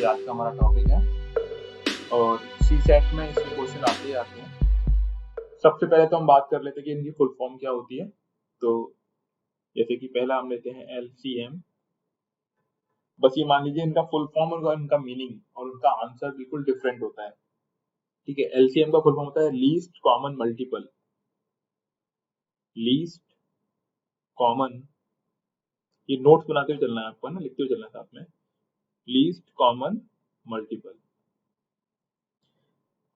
ये आज का हमारा टॉपिक है और सी सेट में इसके क्वेश्चन आते ही आते हैं। सबसे पहले तो हम बात कर लेते हैं कि इनकी फुल फॉर्म क्या होती है। तो जैसे कि पहला हम लेते हैं LCM। बस ये मान लीजिए इनका फुल फॉर्म और इनका मीनिंग और उनका आंसर बिल्कुल डिफरेंट होता है। ठीक है, LCM का फुल फॉर्म होता है least common multiple. Least common, ये नोट्स बनाते हुए चलना है आपको ना, लिखते हुए चलना है साथ में। Least common multiple.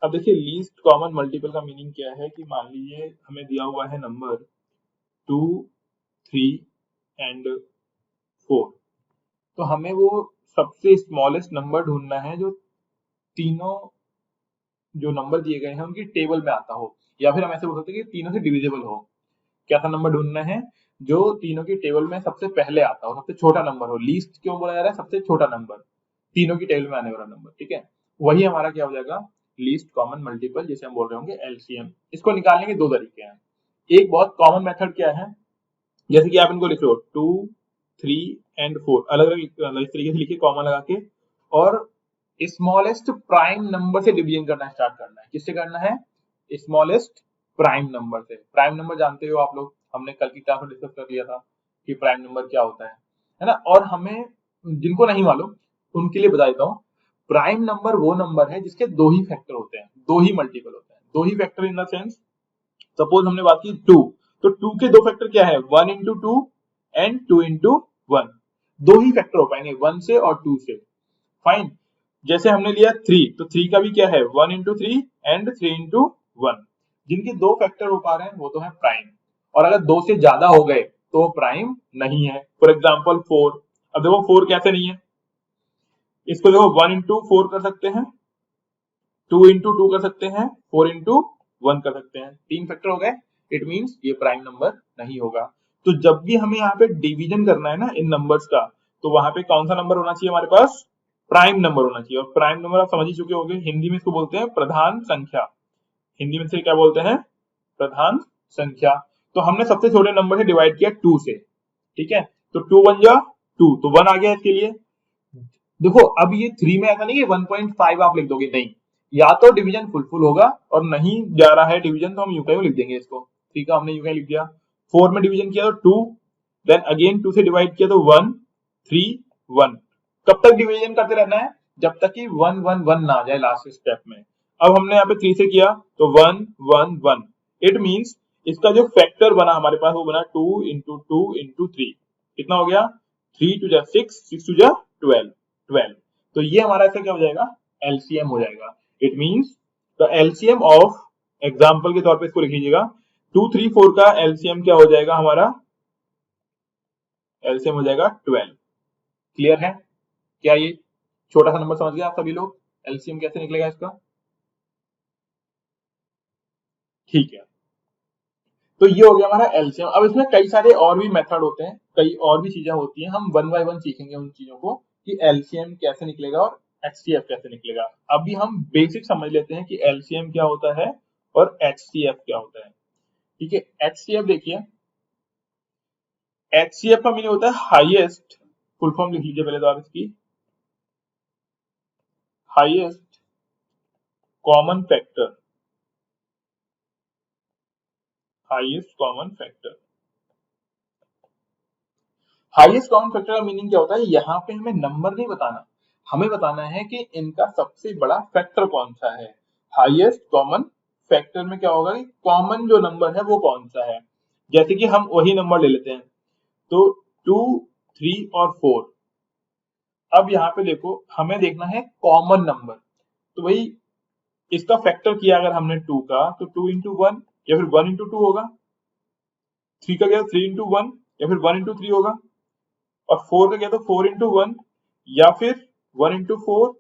अब देखिए लीस्ट कॉमन मल्टीपल का मीनिंग क्या है कि मान लीजिए हमें दिया हुआ है नंबर 2, 3 एंड 4। तो हमें वो सबसे स्मॉलेस्ट नंबर ढूंढना है जो तीनों जो नंबर दिए गए हैं उनकी टेबल में आता हो, या फिर हम ऐसे बोल सकते हैं कि तीनों से डिविजिबल हो। कैसा नंबर ढूंढना है? जो तीनों की टेबल में सबसे पहले आता हो, सबसे छोटा नंबर हो। लीस्ट क्यों बोला जा रहा है? सबसे छोटा नंबर, तीनों की टेबल में आने वाला नंबर। ठीक है, वही हमारा क्या हो जाएगा? लीस्ट कॉमन मल्टीपल, जिसे हम बोल रहे होंगे LCM। इसको निकालने के दो तरीके हैं। एक बहुत कॉमन मेथड क्या है, जैसे कि आप इनको लिख लो 2, 3 एंड 4, अलग अलग इस तरीके से लिखिए कॉमन लगा के, और स्मॉलेस्ट प्राइम नंबर से डिवीजन करना स्टार्ट करना है। किससे करना है? स्मॉलेस्ट प्राइम नंबर से। प्राइम नंबर जानते हो आप लोग, हमने कल की क्लास में डिस्कस कर लिया था कि प्राइम नंबर क्या होता है ना। और हमें जिनको नहीं मालूम उनके लिए बता देता हूँ, प्राइम नंबर वो नंबर है जिसके दो ही फैक्टर होते हैं, दो ही मल्टीपल होते हैं। दो ही factor in the sense, suppose हमने बात की 2, तो 2 के दो फैक्टर क्या है? 1 इंटू 2 एंड 2 इंटू 1। दो ही फैक्टर हो पाएंगे, 1 से और 2 से। फाइन। जैसे हमने लिया 3, तो 3 का भी क्या है? 1 इंटू 3 एंड 3 इंटू 1। जिनके दो फैक्टर हो पा रहे हैं वो तो है प्राइम, और अगर दो से ज्यादा हो गए तो वो प्राइम नहीं है। For example 4। अब देखो 4 कैसे नहीं है, इसको देखो 1 इंटू 4 कर सकते हैं, 2 इंटू 2 कर सकते हैं, 4 इंटू 1 कर सकते हैं। तीन फैक्टर हो गए, इट मींस ये प्राइम नंबर नहीं होगा। तो जब भी हमें यहाँ पे डिवीजन करना है ना इन नंबर्स का, तो वहां पे कौन सा नंबर होना चाहिए हमारे पास? प्राइम नंबर होना चाहिए। और प्राइम नंबर आप समझ ही चुके होंगे, हिंदी में इसको बोलते हैं प्रधान संख्या। हिंदी में से क्या बोलते हैं? प्रधान संख्या। तो हमने सबसे छोटे नंबर से डिवाइड किया 2 से। ठीक है, तो 2 बन जा 2, तो 1 आ गया इसके लिए। देखो अब ये 3 में ऐसा नहीं कि 1.5 आप लिख दोगे, नहीं, या तो डिवीजन फुल होगा और नहीं जा रहा है डिवीजन तो हम यूं लिख देंगे इसको। 3 का हमने यूं लिख दिया। 4 में डिवीजन किया तो 2, देन अगेन 2 से डिवाइड किया तो 1, 3, 1। कब तक डिवीजन करते रहना है? जब तक कि 1 1 1 ना आ जाए लास्ट स्टेप में। अब हमने यहाँ पे 3 से किया तो 1 1 1। इट मींस इसका जो फैक्टर बना हमारे पास वो बना 2 इंटू 2 इंटू 3। कितना हो गया? 3 टू जा 6, 6 टू जा 12, 12। तो ये हमारा ऐसा क्या हो जाएगा? LCM हो जाएगा। It means the LCM of, example के तौर पे इसको लिख लीजिएगा, 2 3 4 का LCM क्या हो जाएगा हमारा? LCM हो जाएगा 12। क्लियर है? क्या ये छोटा सा नंबर समझ गए आप सभी लोग? LCM कैसे निकलेगा इसका? ठीक है, तो ये हो गया हमारा LCM। अब इसमें कई सारे और भी मेथड होते हैं, कई और भी चीजें होती हैं, हम वन बाय वन सीखेंगे उन चीजों को कि LCM कैसे निकलेगा और HCF कैसे निकलेगा। अभी हम बेसिक समझ लेते हैं कि LCM क्या होता है और HCF क्या होता है। ठीक है, HCF देखिए, HCF का मीनिंग होता है हाईएस्ट, फुल फॉर्म लिख लीजिए पहले तो आप इसकी, highest common factor. Highest common factor, highest common factor का मीनिंग क्या होता है? यहाँ पे हमें नंबर नहीं बताना, हमें बताना है कि इनका सबसे बड़ा फैक्टर कौन सा है। हाईएस्ट कॉमन फैक्टर में क्या होगा कि कॉमन जो नंबर है वो कौन सा है। जैसे कि हम वही नंबर ले लेते हैं, तो 2, 3 और 4। अब यहाँ पे देखो हमें देखना है कॉमन नंबर, तो वही इसका फैक्टर किया अगर हमने 2 का, तो 2 इंटू 1 या फिर 1 इंटू 2 होगा। 3 का क्या? 3 इंटू 1 या फिर 1 इंटू 3 होगा। और 4 का क्या? तो 4 इंटू 1 या फिर 1 इंटू 4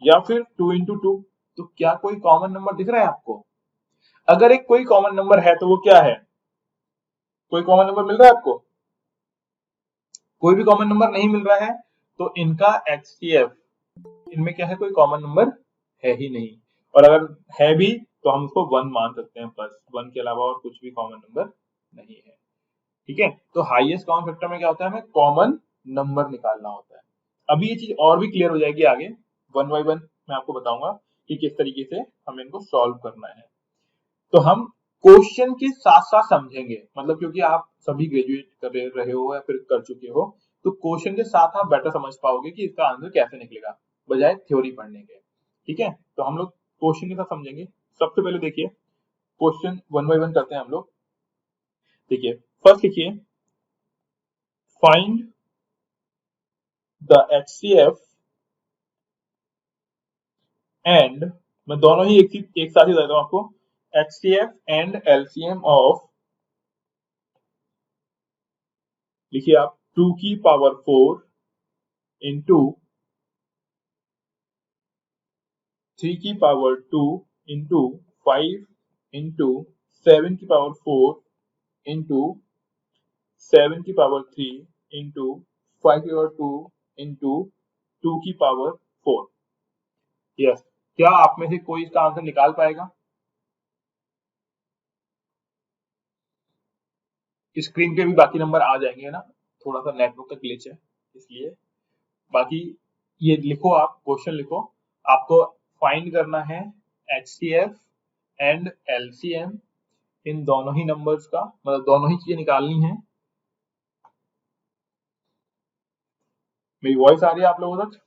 या फिर 2 इंटू 2। तो क्या कोई कॉमन नंबर दिख रहा है आपको? अगर एक कोई कॉमन नंबर है तो वो क्या है? कोई कॉमन नंबर मिल रहा है आपको? कोई भी कॉमन नंबर नहीं मिल रहा है, तो इनका HCF, इनमें क्या है? कोई कॉमन नंबर है ही नहीं। और अगर है भी तो हम उसको 1 मान सकते हैं, बस 1 के अलावा और कुछ भी कॉमन नंबर नहीं है। ठीक है, तो हाईएस्ट कॉमन फैक्टर में क्या होता है? हमें कॉमन नंबर निकालना होता है। अभी ये चीज और भी क्लियर हो जाएगी आगे, वन बाय वन मैं आपको बताऊंगा कि किस तरीके से हमें इनको सॉल्व करना है। तो हम क्वेश्चन के साथ साथ समझेंगे, मतलब क्योंकि आप सभी ग्रेजुएट कर रहे हो या फिर कर चुके हो, तो क्वेश्चन के साथ आप बेटर समझ पाओगे कि इसका आंसर कैसे निकलेगा बजाय थ्योरी पढ़ने के। ठीक है, तो हम लोग क्वेश्चन के साथ समझेंगे। सबसे पहले देखिए क्वेश्चन वन बाय वन करते हैं हम लोग। देखिए फर्स्ट लिखिए, फाइंड द HCF एंड, मैं दोनों ही एक साथ ही देता हूं आपको, HCF एंड LCM ऑफ, लिखिए आप 2 की पावर 4 इंटू 3 की पावर 2 इंटू 5 इंटू 7 की पावर 4 इंटू 7 की पावर 3 इंटू 5 की पावर 2 इंटू 2 की पावर 4। यस, क्या आप में से कोई इसका आंसर निकाल पाएगा? स्क्रीन पे भी बाकी नंबर आ जाएंगे ना, थोड़ा सा नेटवर्क का ग्लिच है इसलिए। बाकी ये लिखो, आप क्वेश्चन लिखो, आपको फाइंड करना है HCF एंड LCM इन दोनों ही नंबर्स का, मतलब दोनों ही चीजें निकालनी है। मेरी वॉइस आ रही है आप लोगों तक?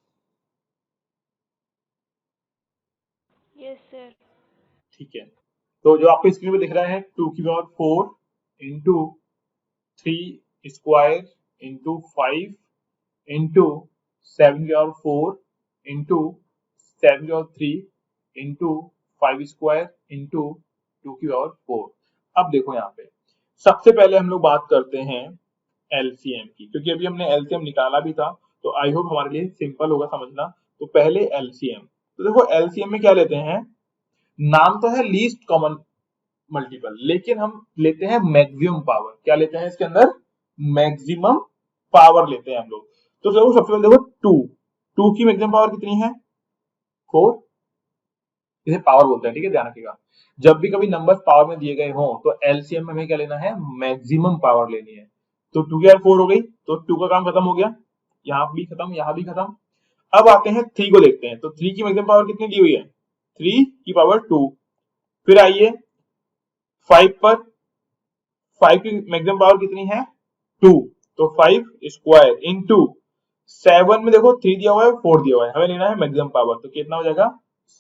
Yes sir. ठीक है, तो जो आपको स्क्रीन पे दिख रहा है 2 की power 4 into 3 square into 5 into 7 की पावर 4 इंटू 7 की पावर 3 इंटू 5 स्क्वायर इंटू 2 की पावर 4। अब देखो यहाँ पे सबसे पहले हम लोग बात करते हैं एलसीएम की, क्योंकि अभी हमने एलसीएम निकाला भी था, तो आई होप हमारे लिए सिंपल होगा समझना। तो पहले एलसीएम, तो देखो एलसीएम में क्या लेते हैं, नाम तो है लीस्ट कॉमन मल्टीपल, लेकिन हम लेते हैं मैक्सिमम पावर। क्या लेते हैं इसके अंदर? मैक्सिमम पावर लेते हैं हम लोग। तो देखो सबसे पहले देखो 2, 2 की मैक्सिमम पावर कितनी है? 4, इसे पावर बोलते हैं, ठीक है, ध्यान रखिएगा। जब भी कभी नंबर पावर में दिए गए हों तो एलसीएम में हमें क्या लेना है? मैक्सिमम पावर लेनी है। तो 2 की 4 हो गई, तो 2 का काम खत्म हो गया, यहाँ भी खत्म, यहाँ भी खत्म। अब आते हैं 3 को देखते हैं, तो 3 की मैक्सिमम पावर कितनी दी हुई है? 3 की पावर 2। फिर आइए 5 पर, 5 की मैक्सिमम पावर कितनी है? 2, तो 5 स्क्वायर इंटू 7 में देखो 3 दिया हुआ है, 4 दिया हुआ है, हमें लेना है मैक्सिमम पावर, तो कितना हो जाएगा?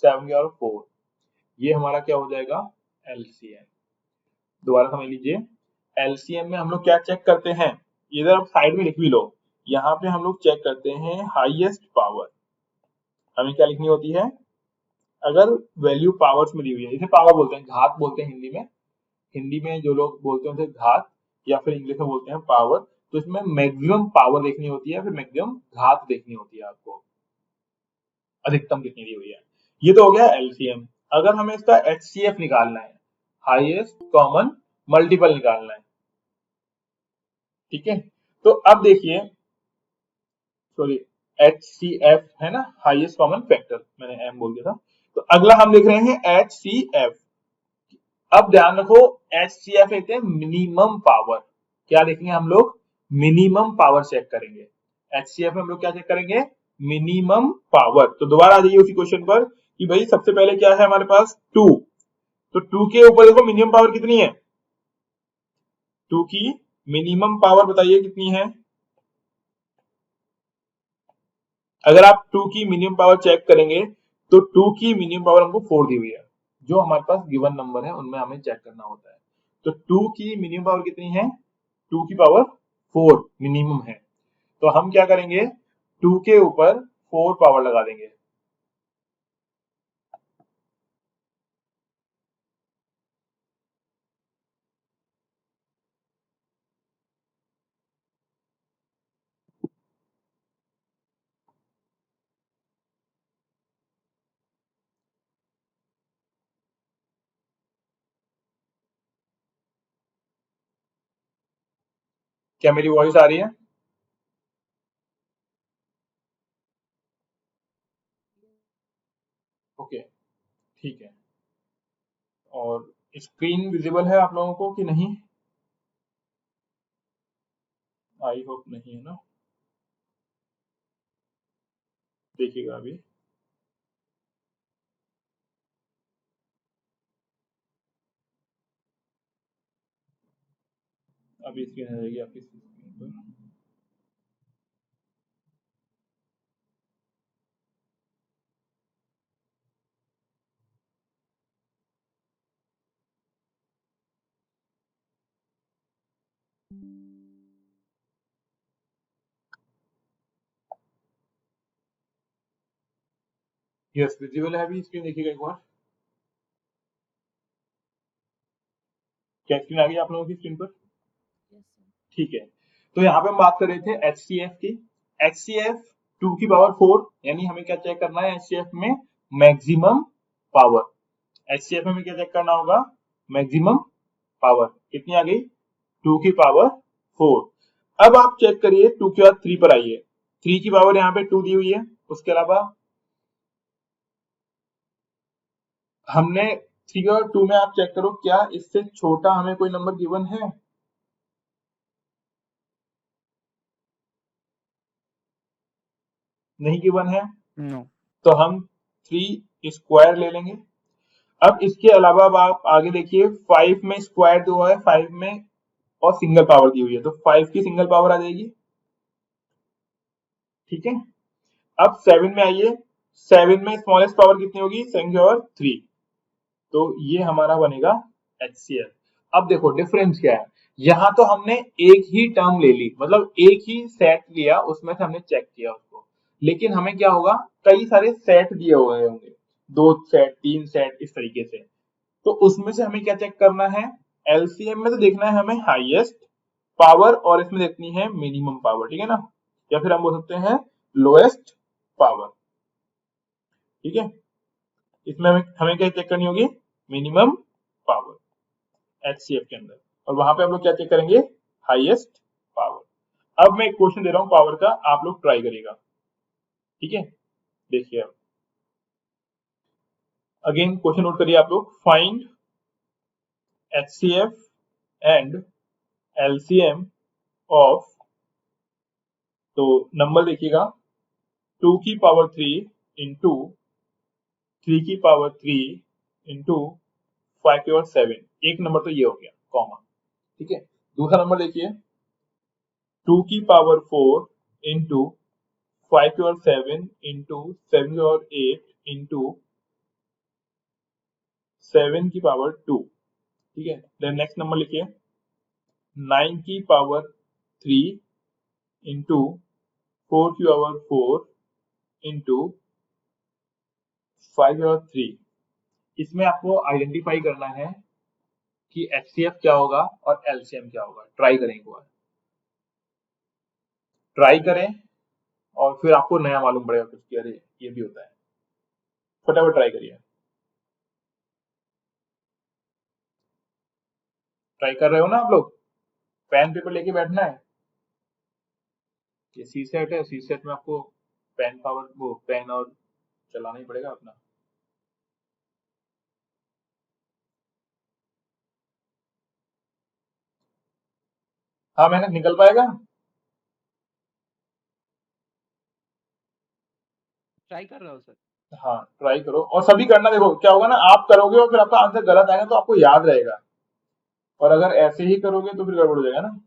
7 की पावर 4। ये हमारा क्या हो जाएगा? एलसीएम। दोबारा समझ लीजिए, एलसीएम में हम लोग क्या चेक करते हैं, इधर आप साइड में लिख भी लो, यहाँ पे हम लोग चेक करते हैं हाईएस्ट पावर। हमें क्या लिखनी होती है? अगर वैल्यू पावर्स में दी हुई है, इसे पावर बोलते हैं, घात बोलते हैं हिंदी में, हिंदी में जो लोग बोलते हैं उसे घात, या फिर इंग्लिश में बोलते हैं पावर। तो इसमें मैक्सिमम पावर देखनी होती है, फिर मैक्सिमम घात देखनी होती है आपको, अधिकतम कितनी दी हुई है। ये तो हो गया एलसीएम। अगर हमें इसका एचसीएफ निकालना है, हाईएस्ट कॉमन मल्टीपल निकालना है, ठीक है, तो अब देखिए, सॉरी, HCF है ना, हाईएस्ट कॉमन फैक्टर, मैंने एम बोल दिया था। तो अगला हम देख रहे हैं HCF। अब ध्यान रखो, HCF कहते हैं मिनिमम पावर। क्या देखेंगे हम लोग? मिनिमम पावर चेक करेंगे। HCF में हम लोग क्या चेक करेंगे? Minimum power. तो दोबारा आ जाइए उसी क्वेश्चन पर कि भाई सबसे पहले क्या है हमारे पास? 2, तो 2 के ऊपर देखो मिनिमम पावर कितनी है? 2 की मिनिमम पावर बताइए कितनी है? अगर आप 2 की मिनिमम पावर चेक करेंगे तो 2 की मिनिमम पावर हमको 4 दी हुई है, जो हमारे पास गिवन नंबर है उनमें हमें चेक करना होता है। तो 2 की मिनिमम पावर कितनी है? 2 की पावर 4 मिनिमम है, तो हम क्या करेंगे? 2 के ऊपर 4 पावर लगा देंगे। क्या मेरी वॉइस आ रही है? ओके, ठीक है। और स्क्रीन विजिबल है आप लोगों को कि नहीं? आई होप नहीं है ना, देखिएगा अभी। अभी स्क्रीन आ जाएगी आपकी स्क्रीन पर। यस विजिबल है अभी स्क्रीन, देखिएगा एक बार। क्या स्क्रीन आ गई आप लोगों की स्क्रीन पर? ठीक है, तो यहाँ पे हम बात कर रहे थे HCF की। HCF 2 की पावर 4, यानी हमें क्या चेक करना है HCF में? Maximum power. HCF में हमें क्या चेक करना होगा? मैक्सिमम पावर कितनी आ गई? 2 की पावर 4। अब आप चेक करिए 2 के बाद 3 पर आइए। 3 की पावर यहाँ पे 2 दी हुई है, उसके अलावा हमने 3 और 2 में आप चेक करो क्या इससे छोटा हमें कोई नंबर गिवन है? नहीं गिवन है। नो। तो हम 3 स्क्वायर ले लेंगे। अब इसके अलावा अब आप आगे देखिए 5 में स्क्वायर जो है 5 में और सिंगल पावर दी हुई है, तो 5 की सिंगल पावर आ जाएगी। ठीक है, अब 7 में आइए। 7 में स्मॉलेस्ट पावर कितनी होगी? 7 की पावर 3। तो ये हमारा बनेगा HCF। अब देखो डिफरेंस क्या है, यहां तो हमने एक ही टर्म ले ली, मतलब एक ही सेट लिया, उसमें से हमने चेक किया उसको। लेकिन हमें क्या होगा, कई सारे सेट दिए हुए होंगे, 2 सेट 3 सेट इस तरीके से। तो उसमें से हमें क्या चेक करना है? LCM में तो देखना है हमें हाईएस्ट पावर और इसमें देखनी है मिनिमम पावर, ठीक है ना, या फिर हम बोल सकते हैं लोएस्ट पावर। ठीक है, इसमें हमें क्या चेक करनी होगी? मिनिमम पावर HCF के अंदर, और वहां पे हम लोग क्या चेक करेंगे? Highest power. अब मैं एक क्वेश्चन दे रहा हूं पावर का, आप लोग ट्राई करिएगा। ठीक है, देखिए अब अगेन क्वेश्चन नोट करिए आप लोग। Find HCF and LCM of, तो नंबर देखिएगा 2 की पावर 3 इंटू 3 की पावर 3 इंटू 5 की पावर 7। एक नंबर तो ये हो गया कॉमन। ठीक है, दूसरा नंबर देखिए 2 की पावर 4 इंटू 5 की पावर 7 इंटू 7 की पावर 8 इंटू 7 की पावर 2। ठीक है, देन नेक्स्ट नंबर लिखिए 9 की पावर 3 इंटू 4 की पावर 4 इंटू 5 की पावर 3। इसमें आपको आइडेंटिफाई करना है कि HCF क्या होगा और LCM क्या होगा। ट्राई करें एक बार, ट्राई करें, और फिर आपको नया मालूम पड़ेगा कुछ कि अरे ये भी होता है। फटाफट ट्राई करिए। ट्राई कर रहे हो ना आप लोग? पेन पेपर लेके बैठना है। ये सी सेट है, सी सेट में आपको पेन पावर, वो पेन और चलाना ही पड़ेगा अपना। हाँ मेहनत निकल पाएगा। ट्राई कर रहा हूँ सर। हाँ ट्राई करो, और सभी करना। देखो क्या होगा ना, आप करोगे और फिर आपका आंसर गलत आएगा तो आपको याद रहेगा, और अगर ऐसे ही करोगे तो फिर गड़बड़ हो जाएगा ना।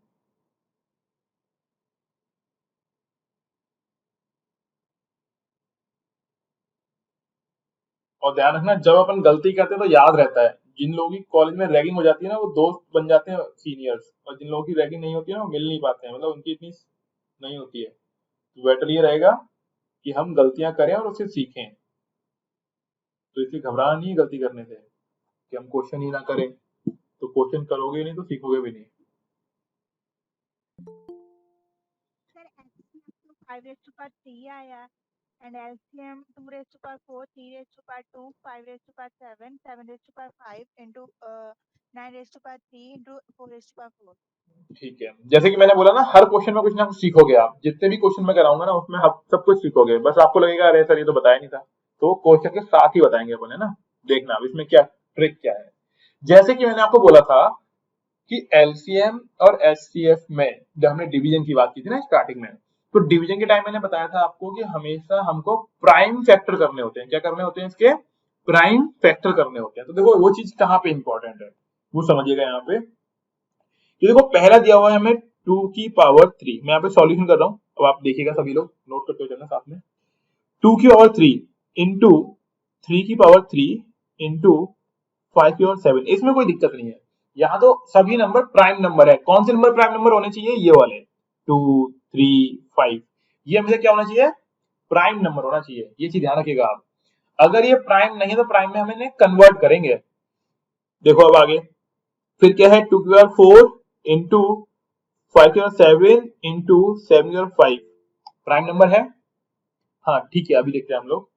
और ध्यान रखना जब अपन गलती करते हैं तो याद रहता है। जिन लोगों की कॉलेज में रैगिंग हो जाती है ना, वो दोस्त बन जाते हैं सीनियर्स, और जिन लोगों की रैगिंग नहीं होती है ना, वो मिल नहीं पाते हैं, मतलब उनकी इतनी नहीं होती है। तो बेटर ये रहेगा कि हम गलतियां करें और उससे सीखें। तो इसलिए घबराना नहीं है गलती करने से, कि हम क्वेश्चन ही ना करें, तो क्वेश्चन करोगे नहीं तो सीखोगे भी नहीं। सर HCF तो 5 raised to power 3 आया, and LCM 2 raised to power 4, 3 raised to power 2, 5 raised to power 7, 7 raised to power 5 into 9 raised to power 3 into 4 raised to power 4. ठीक है, जैसे कि मैंने बोला ना, हर क्वेश्चन में कुछ ना कुछ सीखोगे आप। जितने भी क्वेश्चन मैं कराऊंगा ना, उसमें आप सब कुछ सीखोगे। बस आपको लगेगा अरे सर ये तो बताया नहीं था, तो क्वेश्चन के साथ ही बताएंगे अपन, है ना। देखना अब इसमें क्या ट्रिक क्या है। जैसे कि मैंने आपको बोला था कि LCM और HCF में जब हमने डिवीजन की बात की थी ना स्टार्टिंग में, तो डिवीजन के टाइम मैंने बताया था आपको कि हमेशा हमको प्राइम फैक्टर करने होते हैं। क्या करने होते हैं? इसके प्राइम फैक्टर करने होते हैं। तो देखो वो चीज कहाँ पे इंपॉर्टेंट है, वो समझिएगा यहाँ पे। ये देखो पहला दिया हुआ है हमें 2 की पावर 3, मैं यहाँ पे सॉल्यूशन कर रहा हूँ, अब आप देखिएगा सभी लोग नोट करते हुए चलना साथ में। 2 की पावर 3 इंटू 3 की पावर 3 इंटू 5 की पावर 7, इसमें कोई दिक्कत नहीं है। यहाँ तो सभी नंबर प्राइम नंबर है। कौन से नंबर प्राइम नंबर होने चाहिए? ये वाले 2, 3, 5, ये हमेशा क्या होना चाहिए? प्राइम नंबर होना चाहिए। ये चीज ध्यान रखिएगा आप। अगर ये प्राइम नहीं है तो प्राइम में हम इन्हें कन्वर्ट करेंगे। देखो अब आगे फिर क्या है, 2 की पावर 4 इंटू 5 की पावर 7 इंटू 7 की पावर 5 प्राइम नंबर है। हाँ ठीक है, अभी देखते हैं हम लोग।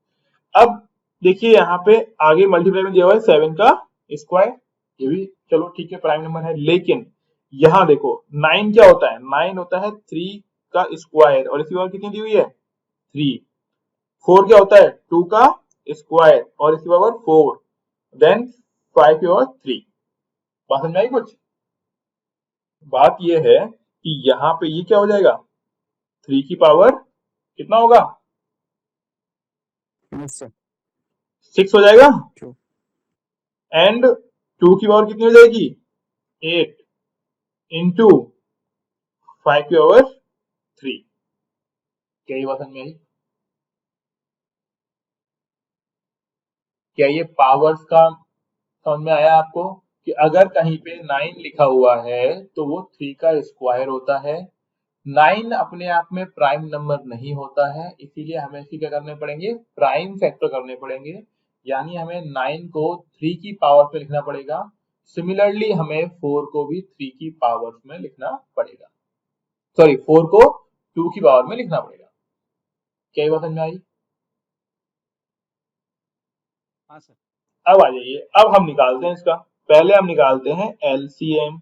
अब देखिए यहाँ पे आगे मल्टीप्लाई में दिया हुआ है 7 का स्क्वायर, ये भी चलो ठीक है प्राइम नंबर है। लेकिन यहाँ देखो 9 क्या होता है? 9 होता है 3 का स्क्वायर, और इसकी पावर कितनी दी हुई है? 3। 4 क्या होता है? 2 का स्क्वायर और इसकी पावर 4, देन 5 की पावर 3। बात समझ में आई कुछ? बात ये है कि यहाँ पे ये क्या हो जाएगा? 3 की पावर कितना होगा? 6 हो जाएगा। एंड 2 की पावर कितनी हो जाएगी? 8 इंटू 5 की पावर 3। क्या ये बात समझ में आई? क्या ये पावर्स का समझ में आया आपको कि अगर कहीं पे 9 लिखा हुआ है तो वो 3 का स्क्वायर होता है। 9 अपने आप में प्राइम नंबर नहीं होता है, इसीलिए हमें इसकी क्या करने पड़ेंगे? प्राइम फैक्टर करने पड़ेंगे। यानी हमें 9 को 3 की पावर पे लिखना पड़ेगा। सिमिलरली हमें 4 को भी 3 की पावर में लिखना पड़ेगा। सॉरी, 4 को 2 की पावर में लिखना पड़ेगा। क्या ये बात समझ में आई? हाँ सर। अब आ जाइए, अब हम निकालते हैं इसका। पहले हम निकालते हैं एलसीएम।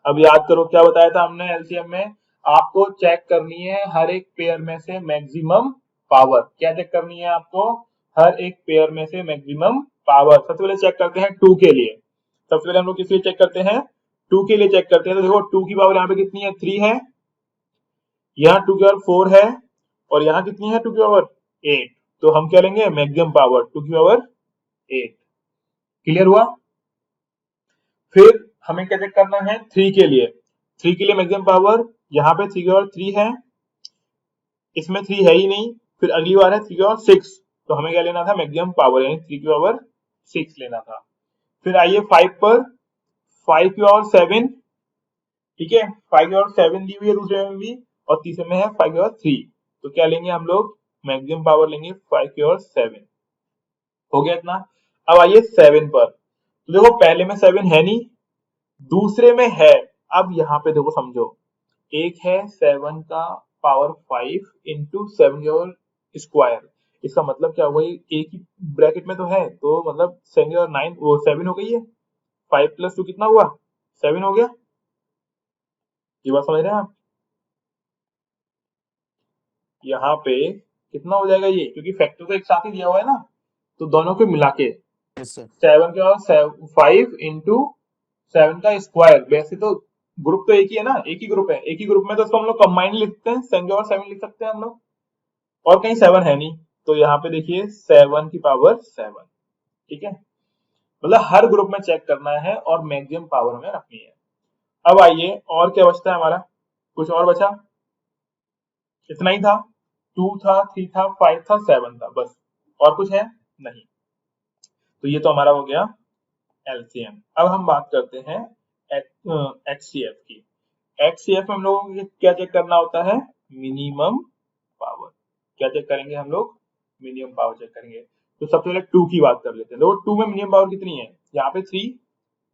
अब याद करो क्या बताया था हमने एलसीएम में? आपको चेक करनी है हर एक पेयर में से मैक्सिमम पावर। क्या चेक करनी है आपको? हर एक पेयर में से मैक्सिमम पावर। सबसे पहले चेक करते हैं 2 के लिए। सबसे पहले हम लोग किस लिए चेक करते हैं? 2 के लिए चेक करते हैं। तो देखो 2 की पावर यहाँ पे कितनी है? 3 है। यहाँ 2 की पावर 4 है, और यहाँ कितनी है 2 की पावर? 8। तो हम क्या लेंगे? मैक्सिमम पावर 2 की पावर 8। क्लियर हुआ? फिर हमें क्या चेक करना है? 3 के लिए। 3 के लिए मैक्सिमम पावर, यहाँ पे 3 की पावर 3 है, इसमें 3 है ही नहीं। फिर अगली बार है 3 की पावर 6, तो हमें क्या लेना था? मैक्सिमम पावर, यानी 3 की पावर 6 लेना था। फिर आइए 5 पर, 5 की पावर 7, ठीक है, 5 की पावर 7 दी हुई है दूसरे में भी, और तीसरे में है 5 की पावर 3। तो क्या लेंगे हम लोग? मैक्सिमम पावर लेंगे 5 की पावर 7। हो गया इतना। अब आइए 7 पर। तो देखो पहले में 7 है नहीं, दूसरे में है। अब यहाँ पे देखो समझो, एक है 7 का पावर 5 इंटू 7 योर स्क्वायर। इसका मतलब क्या हुआ? एक ही ब्रैकेट में तो है, तो मतलब 7 और 9 वो 7 हो गई है। 5 प्लस 2 कितना हुआ? 7 हो गया। ये बात समझ रहे हैं आप? यहाँ पे कितना हो जाएगा ये? क्योंकि फैक्टर तो एक साथ ही दिया हुआ है ना, तो दोनों को मिला के 7 के और 5 इंटू 7 का स्क्वायर। वैसे तो ग्रुप तो एक ही है ना, एक ही ग्रुप है, एक ही ग्रुप में तो इसको हम लोग कंबाइन लिखते हैं, 7 और 7 लिख सकते हैं हम लोग, और कहीं 7 है नहीं। तो यहाँ पे देखिए 7 की पावर 7, ठीक है। मतलब हर ग्रुप में चेक करना है और मैक्सिमम पावर हमें रखनी है। अब आइए और क्या बचता है हमारा? कुछ और बचा? इतना ही था। 2 था, 3 था, 5 था, 7 था, बस। और कुछ है? नहीं। तो ये तो हमारा हो गया एलसीएम। अब हम बात करते हैं एचसीएफ की। एचसीएफ में हम लोगों को क्या चेक करना होता है? Minimum power. क्या चेक करेंगे हम लोग? मिनिमम पावर चेक करेंगे। तो सबसे पहले 2 की बात कर लेते हैं। देखो 2 में मिनिमम पावर कितनी है? यहाँ पे 3,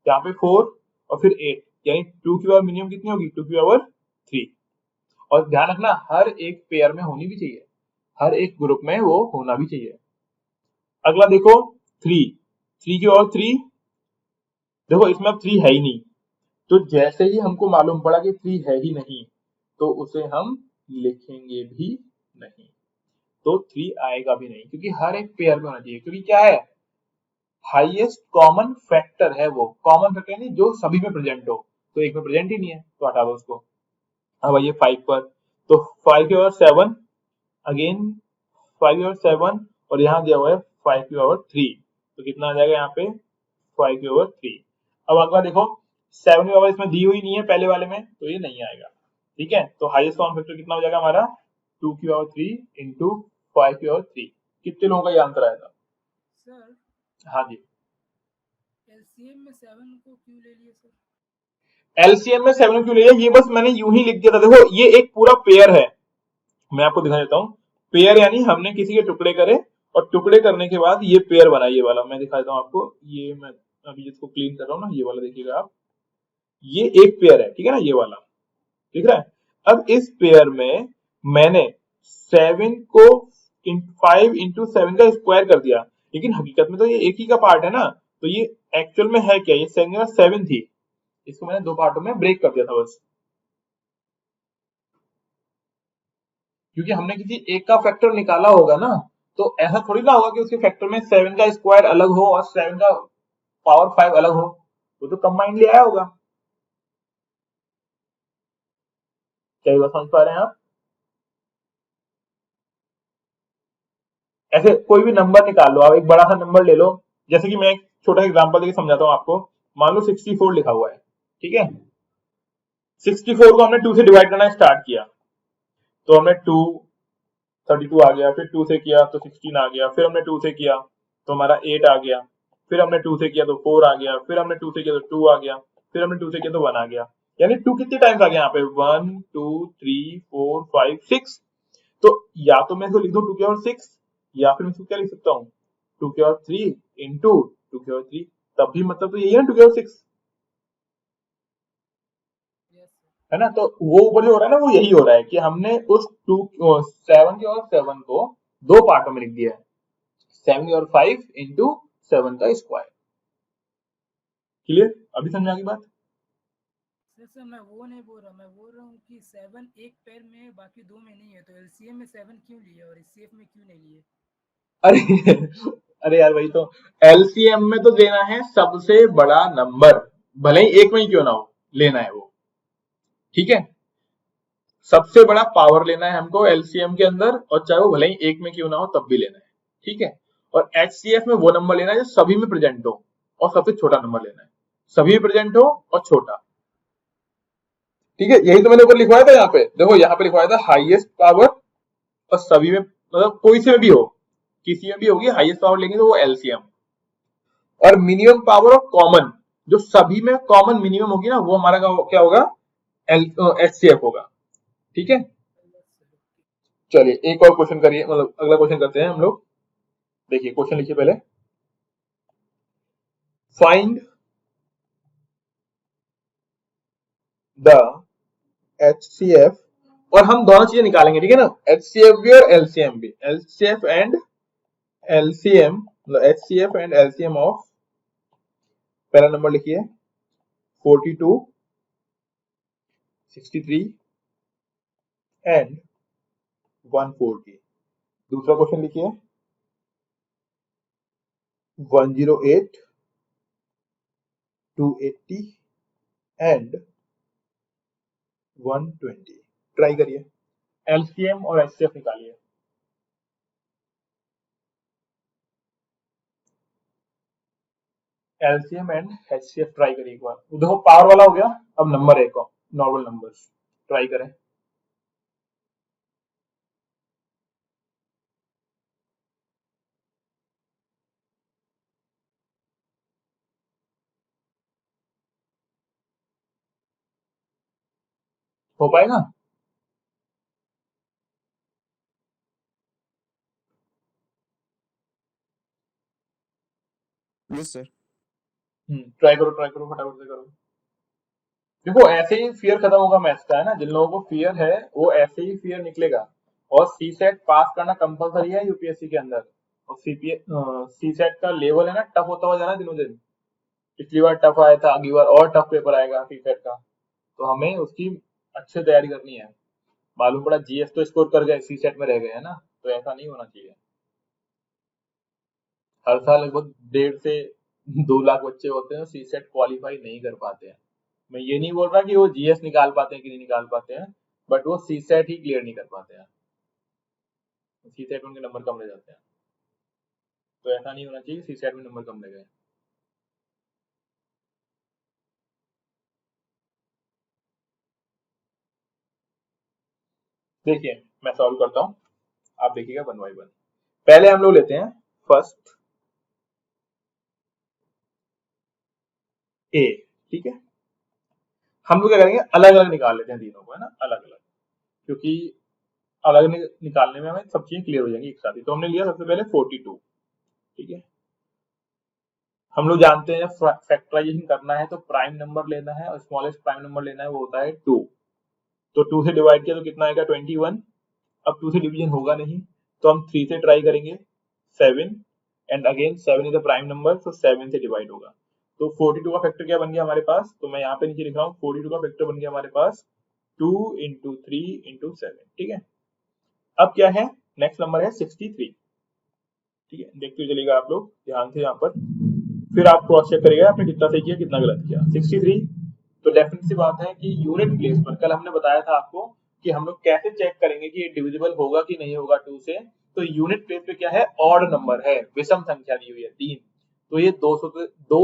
यहाँ पे 4, और फिर 8, यानी 2 की पावर मिनिमम कितनी होगी? 2 की पावर 3। और ध्यान रखना हर एक पेयर में होनी भी चाहिए, हर एक ग्रुप में वो होना भी चाहिए। अगला देखो 3, 3 की पावर 3। देखो इसमें अब 3 है ही नहीं, तो जैसे ही हमको मालूम पड़ा कि 3 है ही नहीं, तो उसे हम लिखेंगे भी नहीं। तो 3 आएगा भी नहीं, क्योंकि हर एक पेयर में होना चाहिए। क्योंकि क्या है? हाईएस्ट कॉमन फैक्टर है वो। कॉमन फैक्टर यानी जो सभी में प्रेजेंट हो, तो एक में प्रेजेंट ही नहीं है, तो हटा दो उसको। अब आइए 5 पर। तो 5 की पावर 7, अगेन 5 की पावर 7, और यहाँ दिया हुआ है 5 की पावर 3। तो कितना आ जाएगा यहाँ पे? 5 की पावर 3। अब अगला देखो 7 की पावर इसमें दी हुई नहीं है पहले वाले में, तो ये नहीं आएगा। ठीक है, तो हाईएस्ट कॉमन फैक्टर कितना हो जाएगा हमारा 2 की पावर 3 इंटू 5 की पावर 3। कितने लोगों का ये आंसर आया था? सर हाँ जी, एलसीएम में 7 को क्यों ले लिए सर? एलसीएम में 7 क्यों लिया, ये बस मैंने यूं ही लिख दिया था। देखो ये एक पूरा पेयर है, मैं आपको दिखा देता हूँ। पेयर यानी हमने किसी के टुकड़े करे और टुकड़े करने के बाद ये पेयर बना, ये वाला मैं दिखा देता हूँ आपको। ये मैं अभी जिसको क्लीन कर रहा हूँ ना, ये वाला देखिएगा आप, ये एक पेयर है, ठीक है ना, ये वाला दिख रहा है। अब इस पेयर में मैंने 7 को 5 इंटू 7 का स्क्वायर कर दिया, लेकिन हकीकत में तो ये एक ही का पार्ट है ना, तो ये एक्चुअल में है क्या, ये 7 थी, इसको मैंने दो पार्टों में ब्रेक कर दिया था बस, क्योंकि हमने किसी एक का फैक्टर निकाला होगा ना, तो ऐसा थोड़ी ना होगा कि उसके फैक्टर में 7 का स्क्वायर अलग हो और 7 का पावर 5 अलग हो, वो तो कंबाइंडली आया होगा। क्या ये बात समझ पा रहे हैं आप? ऐसे कोई भी नंबर निकाल लो आप, एक बड़ा सा नंबर ले लो, जैसे कि मैं एक छोटा एग्जांपल देके समझाता हूँ आपको। मान लो 64 लिखा हुआ है, ठीक है, 64 को हमने 2 से डिवाइड करना स्टार्ट किया, तो हमने 2 32 आ गया, फिर 2 से किया तो 16 आ गया, फिर हमने 2 से किया तो हमारा 8 आ गया, फिर हमने 2 से किया तो 4 आ गया, फिर हमने 2 से किया तो 2 आ गया, फिर हमने 2 से किया तो 1 आ गया। यानी 2 कितने टाइम्स आ गया यहाँ पे, 1 2 3 4 5 6। तो या तो मैं इसको लिख दूं 2 की पावर 6, या फिर मैं इसको क्या लिख सकता हूँ 2 की पावर 3 इंटू 2 की पावर 3, तब भी मतलब तो यही है ना 2 की पावर 6, यस सर। है ना। तो वो ऊपर जो हो रहा है ना, वो यही हो रहा है कि हमने उस 7 के और 7 को दो पार्टों में लिख दिया है, 7 और 5 इंटू 7 का स्क्वायर। क्लियर, अभी समझ आ गई बात? सर मैं वो नहीं बोल रहा, मैं बोल रहा हूँ कि 7 एक पैर में है, बाकी दो में नहीं है, तो एलसीएम में 7 क्यों लिए और एचसीएफ में क्यों नहीं लिए? अरे अरे यार वही तो, एलसीएम में तो देना है सबसे बड़ा नंबर, भले ही एक में ही क्यों ना हो, लेना है वो, ठीक है। सबसे बड़ा पावर लेना है हमको एलसीएम के अंदर, और चाहे वो भले ही एक में क्यों ना हो तब भी लेना है, ठीक है। और एचसीएफ में वो नंबर लेना है जो सभी में प्रेजेंट हो, और सबसे छोटा नंबर लेना है, सभी प्रेजेंट हो और छोटा, ठीक है। यही तो मैंने ऊपर लिखवाया था, यहाँ पे देखो, यहाँ पे लिखवाया था हाईएस्ट पावर, और सभी में मतलब कोई से में भी हो, किसी में भी होगी हाईएस्ट पावर लेंगे तो वो एलसीएम, और मिनिमम पावर ऑफ कॉमन, जो सभी में कॉमन मिनिमम होगी ना, वो हमारा क्या होगा, एचसीएफ होगा, ठीक है। चलिए एक और क्वेश्चन करिए, मतलब अगला क्वेश्चन करते हैं हम लोग। देखिए क्वेश्चन लिखिए पहले, फाइंड द एचसीएफ, और हम दोनों चीजें निकालेंगे, ठीक है ना, एचसीएफ भी और एलसीएम भी, एचसीएफ एंड एलसीएम, मतलब एचसीएफ एंड एलसीएम ऑफ, पहला नंबर लिखिए 42 63 एंड 140। दूसरा क्वेश्चन लिखिए 108 280 एंड 120। ट्राई करिए, एलसीएम और एचसीएफ निकालिए। एलसीएम एंड एचसीएफ ट्राई करिए एक बार, देखो पावर वाला हो गया, अब नंबर एक नॉर्मल नंबर्स ट्राई करें। हो पाएगा? Yes sir. ट्राई करो फटाफट से करो। देखो ऐसे ही फियर खत्म होगा मैथ्स का, है ना, जिन लोगों को फियर है वो ऐसे ही फियर निकलेगा। और सी सेट पास करना कंपलसरी है यूपीएससी के अंदर, और सी सेट का लेवल है ना, टफ होता हुआ जा रहा है दिनों दिन। पिछली बार टफ आया था, अगली बार और टफ पेपर आएगा सी सेट का, तो हमें उसकी अच्छे तैयारी करनी है। मालूम पड़ा जीएस तो स्कोर कर गए, सी सेट में रह गए, है ना, तो ऐसा नहीं होना चाहिए। हर साल लगभग 1.5 से 2 लाख बच्चे होते हैं सी सेट क्वालिफाई नहीं कर पाते हैं। मैं ये नहीं बोल रहा कि वो जीएस निकाल पाते हैं कि नहीं निकाल पाते हैं, बट वो सी सेट ही क्लियर नहीं कर पाते हैं, सी सेट में उनके नंबर कम रह जाते हैं। तो ऐसा नहीं होना चाहिए सी सेट में नंबर कम रह गए। देखिए मैं सॉल्व करता हूँ, आप देखिएगा वन बाई वन। पहले हम लोग लेते हैं फर्स्ट ए, ठीक है। हम लोग क्या करेंगे, अलग अलग निकाल लेते हैं तीनों को, है ना, अलग अलग, क्योंकि अलग निकालने में हमें सब चीजें क्लियर हो जाएंगी एक साथ ही। तो हमने लिया सबसे पहले 42, ठीक है। हम लोग जानते हैं फैक्टराइजेशन करना है तो प्राइम नंबर लेना है और स्मॉलेस्ट प्राइम नंबर लेना है, वो होता है 2। तो 2 से डिवाइड किया तो कितना आएगा 21। अब 2 से डिवीजन होगा नहीं तो हम 3 से ट्राई करेंगे 7, and again 7 is the prime number, तो 7 से डिवाइड होगा। तो 42 का फैक्टर क्या बन गया हमारे पास, तो मैं यहाँ पे नीचे लिख रहा हूँ 42 का फैक्टर बन गया हमारे पास 2 इंटू 3 इंटू 7, ठीक है। अब क्या है, नेक्स्ट नंबर है 63, ठीक है। देखते हुए चलिएगा आप लोग ध्यान से यहाँ पर, फिर आप क्रॉस चेक करिएगा आपने कितना सही किया कितना गलत किया। 63, तो डेफिनेट सी बात है कि यूनिट प्लेस पर, कल हमने बताया था आपको कि हम लोग कैसे चेक करेंगे कि ये डिविजिबल होगा कि नहीं होगा 2 से। तो यूनिट प्लेस पे क्या है, ऑड नंबर है, विषम संख्या दी हुई है 3, तो ये 2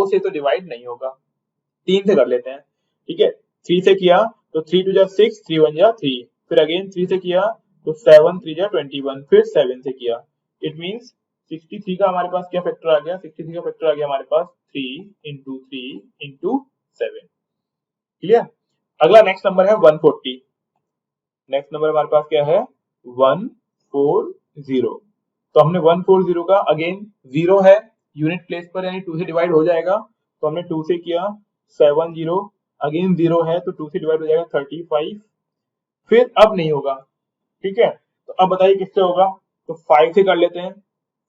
से तो डिवाइड नहीं होगा, 3 से कर लेते हैं, ठीक है। 3 से किया तो 3 2 जा 6, 3 1 जा 3, फिर अगेन 3 से किया तो 7 3 जा 21, फिर 7 से किया। इट मींस 63 का हमारे पास क्या फैक्टर आ गया, 63 का फैक्टर आ गया हमारे पास 3 इंटू 3 इंटू 7, क्लियर। अगला नेक्स्ट नंबर है 140। नेक्स्ट नंबर हमारे पास क्या है 140। तो हमने 140 का अगेन 0 है यूनिट प्लेस पर, यानी 2 से डिवाइड हो जाएगा, तो हमने 2 से किया 70, अगेन 0 है तो 2 से डिवाइड हो जाएगा 35, फिर अब नहीं होगा, ठीक है। तो अब बताइए किससे होगा, तो 5 से कर लेते हैं,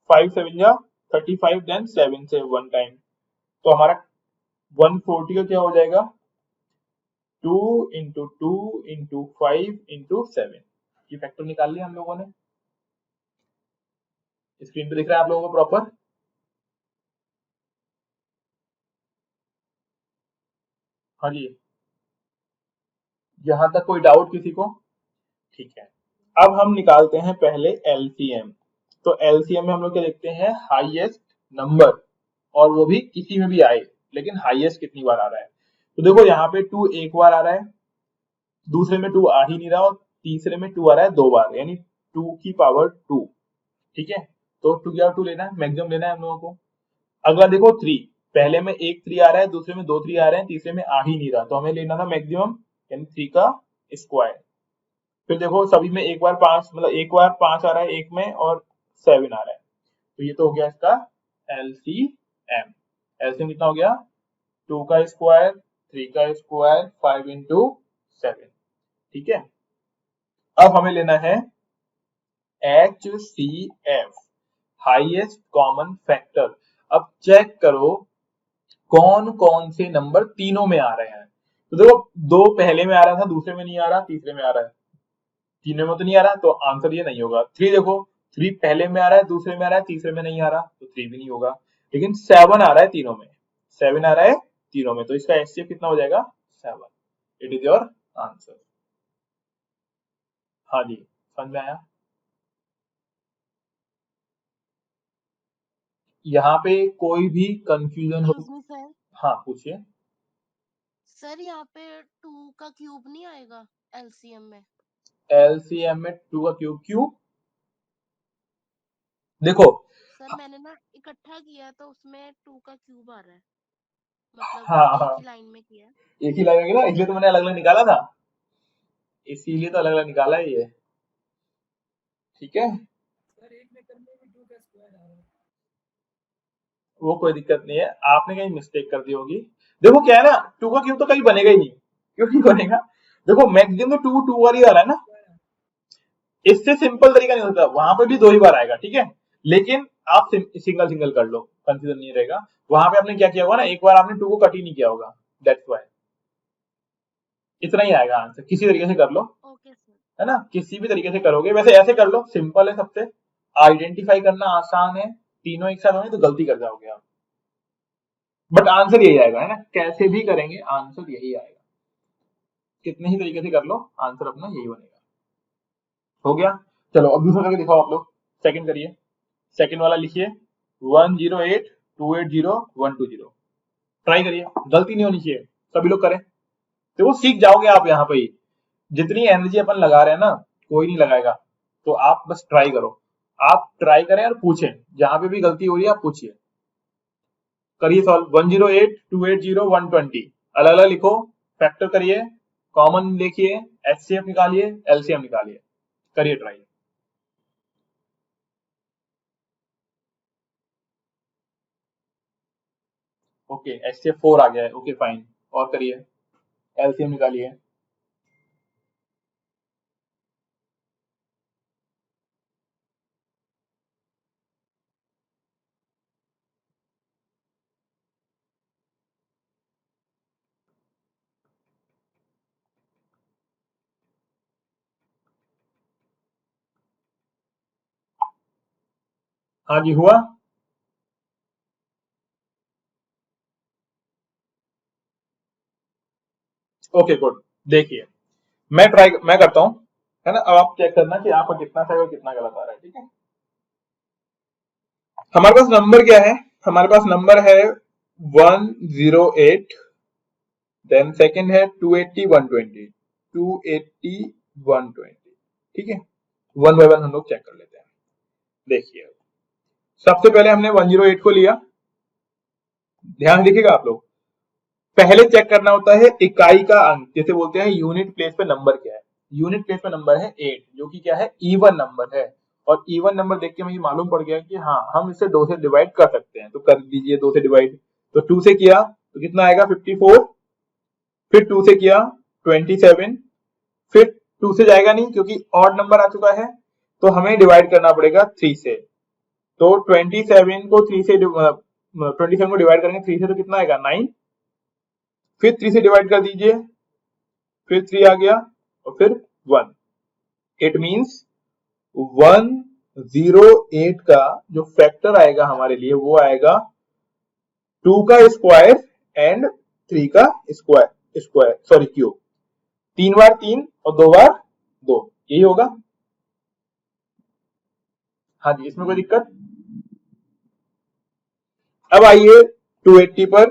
5 7 जा 35, देन 7 से 1 टाइम, तो हमारा 140 का क्या हो जाएगा 2 इंटू 2 इंटू 5 इंटू 7। ये फैक्टर निकाल लिया हम लोगों ने, स्क्रीन पे दिख रहा है आप लोगों को प्रॉपर। हाँ जी, यहां तक कोई डाउट किसी को, ठीक है। अब हम निकालते हैं पहले एलसीएम। तो एलसीएम में हम लोग क्या देखते हैं, हाईएस्ट नंबर, और वो भी किसी में भी आए, लेकिन हाईएस्ट कितनी बार आ रहा है। तो देखो यहाँ पे 2 एक बार आ रहा है, दूसरे में 2 आ ही नहीं रहा, और तीसरे में 2 आ रहा है 2 बार, यानी 2 की पावर 2, ठीक है। तो 2 या 2 लेना है, मैक्सिमम लेना है हम लोगों को। अगला देखो 3, पहले में एक 3 आ रहा है, दूसरे में 2 3 आ रहे हैं, तीसरे में आ ही नहीं रहा, तो हमें लेना था मैक्सिमम, यानी 3 का स्क्वायर। फिर देखो सभी में एक बार 5, मतलब एक बार 5 आ रहा है एक में, और 7 आ रहा है, तो ये तो हो गया इसका एलसीएम। एलसीएम कितना हो गया 2 का स्क्वायर 3 का स्क्वायर 5 इंटू 7, ठीक है। अब हमें लेना है HCF, हाईएस्ट कॉमन फैक्टर। अब चेक करो कौन कौन से नंबर तीनों में आ रहे हैं। तो देखो 2 पहले में आ रहा था, दूसरे में नहीं आ रहा, तीसरे में आ रहा है, तीनों में तो नहीं आ रहा, तो आंसर ये नहीं होगा। 3 देखो 3 पहले में आ रहा है, दूसरे में आ रहा है, तीसरे में नहीं आ रहा, तो 3 भी नहीं होगा। लेकिन 7 आ रहा है तीनों में, 7 आ रहा है तीनों में, तो इसका एचसीएफ कितना हो जाएगा 7। It is your answer. हाँ जी, समझ में आया। यहाँ पे कोई भी कंफ्यूजन हो, सर हाँ पूछिए। सर यहाँ पे 2 का क्यूब नहीं आएगा एलसीएम में? एलसीएम में 2 का क्यूब क्यों, देखो सर मैंने ना इकट्ठा किया तो उसमें 2 का क्यूब आ रहा है, मतलब हाँ एक हाँ ही लाइन में किया। एक ही लगेगा ना, इसलिए तो मैंने अलग अलग निकाला था, इसीलिए तो अलग अलग निकाला है ये, ठीक है। सर एक में करने में 2 का स्क्वायर आ रहा है। वो कोई दिक्कत नहीं है, आपने कहीं मिस्टेक कर दी होगी। देखो क्या है ना, 2 का क्यूब तो कहीं बनेगा ही नहीं, क्यों नहीं बनेगा, देखो मैक्सिमम तो 2 2 बार ही आ रहा है ना, इससे सिंपल तरीका नहीं होता, वहां पे भी 2 ही बार आएगा, ठीक है। लेकिन आप सिंगल सिंगल कर लो, कंफ्यूजन नहीं रहेगा। वहां पे आपने क्या किया होगा ना, एक बार आपने 2 को कट ही नहीं किया होगा, दैट्स व्हाई इतना ही आएगा आंसर। किसी तरीके से कर लो, ओके सर। है ना, किसी भी तरीके से करोगे, वैसे ऐसे कर लो, सिंपल है सबसे, आइडेंटिफाई करना आसान है, तीनों एक साथ होंगे तो गलती कर जाओगे आप, बट आंसर यही आएगा, है ना, कैसे भी करेंगे आंसर यही आएगा, कितने ही तरीके से कर लो आंसर अपना यही बनेगा। हो गया, चलो अब दूसरा करके दिखाओ आप लोग, सेकंड करिए, सेकंड वाला लिखिए 108280120, ट्राई करिए, गलती नहीं होनी चाहिए, सभी लोग करें, तो वो सीख जाओगे आप यहाँ पे ही। जितनी एनर्जी अपन लगा रहे हैं ना, कोई नहीं लगाएगा। तो आप बस ट्राई करो, आप ट्राई करें और पूछें, जहां पे भी गलती हो रही है आप पूछिए, करिए सॉल्व। 108 280 120 अलग अलग लिखो, फैक्टर करिए, कॉमन देखिए, एचसीएफ निकालिए, एलसीएम निकालिए, करिए ट्राई। ओके एचसीएफ 4 आ गया है, ओके फाइन, और करिए, एलसीएम निकालिए। हाँ जी हुआ। ओके गुड, देखिए मैं करता हूं, है ना। अब आप चेक करना कि आपका कितना सही और कितना गलत आ रहा है, ठीक है। हमारे पास नंबर क्या है, हमारे पास नंबर है 108, देन सेकंड है 280 120, 280 120, ठीक है। वन बाय वन हम लोग चेक कर लेते हैं। देखिए सबसे पहले हमने 108 को लिया, ध्यान देखिएगा आप लोग, पहले चेक करना होता है इकाई का अंक, जैसे बोलते हैं यूनिट प्लेस पे नंबर क्या है। यूनिट प्लेस पे नंबर है 8, जो कि क्या है इवन नंबर है, और इवन नंबर देख के मुझे मालूम पड़ गया कि हाँ हम इसे 2 से डिवाइड कर सकते हैं, तो कर दीजिए 2 से डिवाइड। तो 2 से किया तो कितना आएगा 54, फिर 2 से किया 27, फिर 2 से जाएगा नहीं क्योंकि ऑड नंबर आ चुका है, तो हमें डिवाइड करना पड़ेगा 3 से। तो 27 को 3 से 27 को डिवाइड करेंगे 3 से तो कितना आएगा 9, फिर 3 से डिवाइड कर दीजिए, फिर 3 आ गया और फिर 1। इट मींस 108 का जो फैक्टर आएगा हमारे लिए वो आएगा 2 का स्क्वायर एंड 3 का स्क्वायर, सॉरी क्यूब, 3 बार 3 और 2 बार 2, यही होगा। हाँ जी, इसमें कोई दिक्कत। अब आइए 280 पर,